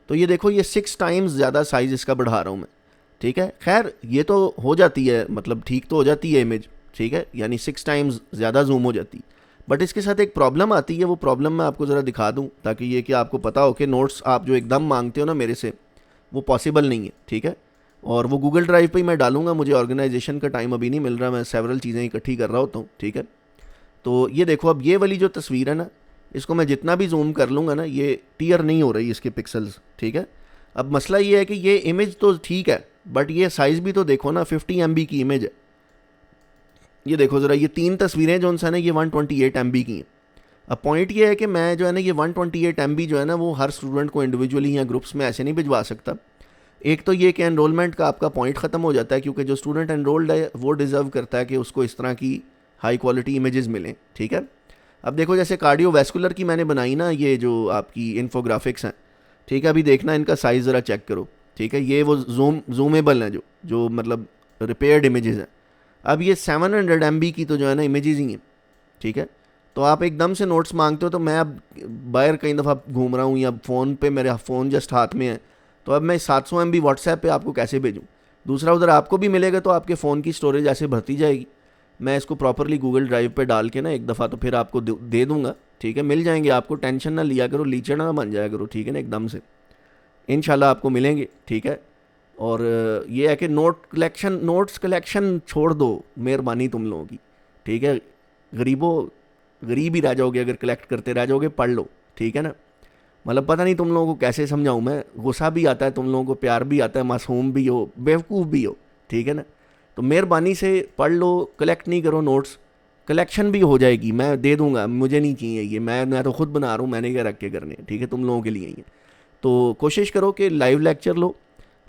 A: तो ये देखो ये 6 टाइम्स ज़्यादा साइज़ इसका बढ़ा रहा हूँ मैं, ठीक है। खैर ये तो हो जाती है, मतलब ठीक तो हो जाती है इमेज, ठीक है, यानी 6 टाइम्स ज़्यादा जूम हो जाती है। बट इसके साथ एक प्रॉब्लम आती है, वो प्रॉब्लम मैं आपको ज़रा दिखा दूँ ताकि ये कि आपको पता हो कि नोट्स आप जो एकदम मांगते हो ना मेरे से, वो पॉसिबल नहीं है, ठीक है। और वो गूगल ड्राइव पे ही मैं डालूंगा, मुझे ऑर्गेनाइजेशन का टाइम अभी नहीं मिल रहा, मैं सेवरल चीज़ें इकट्ठी कर रहा होता हूँ, ठीक है। तो ये देखो, अब ये वाली जो तस्वीर है ना, इसको मैं जितना भी जूम कर लूँगा ना ये टियर नहीं हो रही इसके पिक्सल्स, ठीक है। अब मसला ये है कि ये इमेज तो ठीक है, बट ये साइज़ भी तो देखो ना, 50 MB की इमेज है। ये देखो ज़रा, ये 3 तस्वीरें जो है ना ये 128 MB की हैं। अब पॉइंट ये है कि मैं जो है ना ये 128 MB जो है ना वो हर स्टूडेंट को इंडिविजुअली या ग्रुप्स में ऐसे नहीं भिजवा सकता। एक तो ये कि एनरोलमेंट का आपका पॉइंट ख़त्म हो जाता है, क्योंकि जो स्टूडेंट एनरोल्ड है वो डिज़र्व करता है कि उसको इस तरह की हाई क्वालिटी इमेजेस मिलें, ठीक है। अब देखो जैसे कार्डियोवैस्कुलर की मैंने बनाई ना, ये जो आपकी इन्फोग्राफिक्स हैं, ठीक है, अभी देखना इनका साइज़ ज़रा चेक करो, ठीक है। ये वो जूमेबल हैं जो मतलब रिपेयर्ड इमेजेस हैं। अब ये 700 MB की तो जो है ना इमेजेस ही हैं, ठीक है। तो आप एकदम से नोट्स मांगते हो, तो मैं अब बाहर कई दफ़ा घूम रहा हूँ या फ़ोन पे मेरे फ़ोन जस्ट हाथ में है, तो अब मैं 700 MB व्हाट्सएप पे आपको कैसे भेजूँ। दूसरा उधर आपको भी मिलेगा तो आपके फ़ोन की स्टोरेज ऐसे भरती जाएगी। मैं इसको प्रॉपरली गूगल ड्राइव पे डाल के ना एक दफ़ा तो फिर आपको दे दूँगा, ठीक है, मिल जाएंगे आपको, टेंशन ना लिया करो, लीचड़ ना बन जाया करो, ठीक है ना, एकदम से इंशाल्लाह आपको मिलेंगे, ठीक है। और ये है कि नोट्स कलेक्शन छोड़ दो, मेहरबानी तुम लोगों की, ठीक है। गरीब ही रह जाओगे अगर कलेक्ट करते रह जाओगे, पढ़ लो, ठीक है ना। मतलब पता नहीं तुम लोगों को कैसे समझाऊँ मैं, गुस्सा भी आता है तुम लोगों को, प्यार भी आता है, मासूम भी हो, बेवकूफ़ भी हो, ठीक है ना। तो मेहरबानी से पढ़ लो, कलेक्ट नहीं करो नोट्स, कलेक्शन भी हो जाएगी, मैं दे दूंगा, मुझे नहीं चाहिए ये, मैं तो खुद बना रहा हूँ, मैंने क्या रख के करने, ठीक है, तुम लोगों के लिए ही है। तो कोशिश करो कि लाइव लेक्चर लो,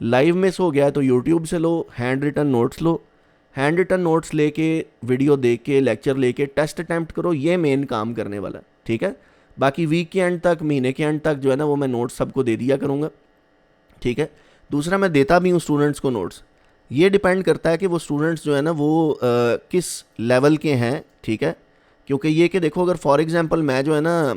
A: लाइव मिस हो गया है तो यूट्यूब से लो, हैंड रिटन नोट्स लो, हैंड रिटन नोट्स लेके वीडियो देख के लेक्चर लेके टेस्ट अटैम्प्ट करो, ये मेन काम करने वाला, ठीक है। बाकी वीक के एंड तक, महीने के एंड तक जो है ना वो मैं नोट्स सबको दे दिया करूँगा, ठीक है। दूसरा मैं देता भी हूँ स्टूडेंट्स को नोट्स, ये डिपेंड करता है कि वो स्टूडेंट्स जो है ना वो किस लेवल के हैं, ठीक है। क्योंकि ये कि देखो अगर फॉर एग्जांपल मैं जो है ना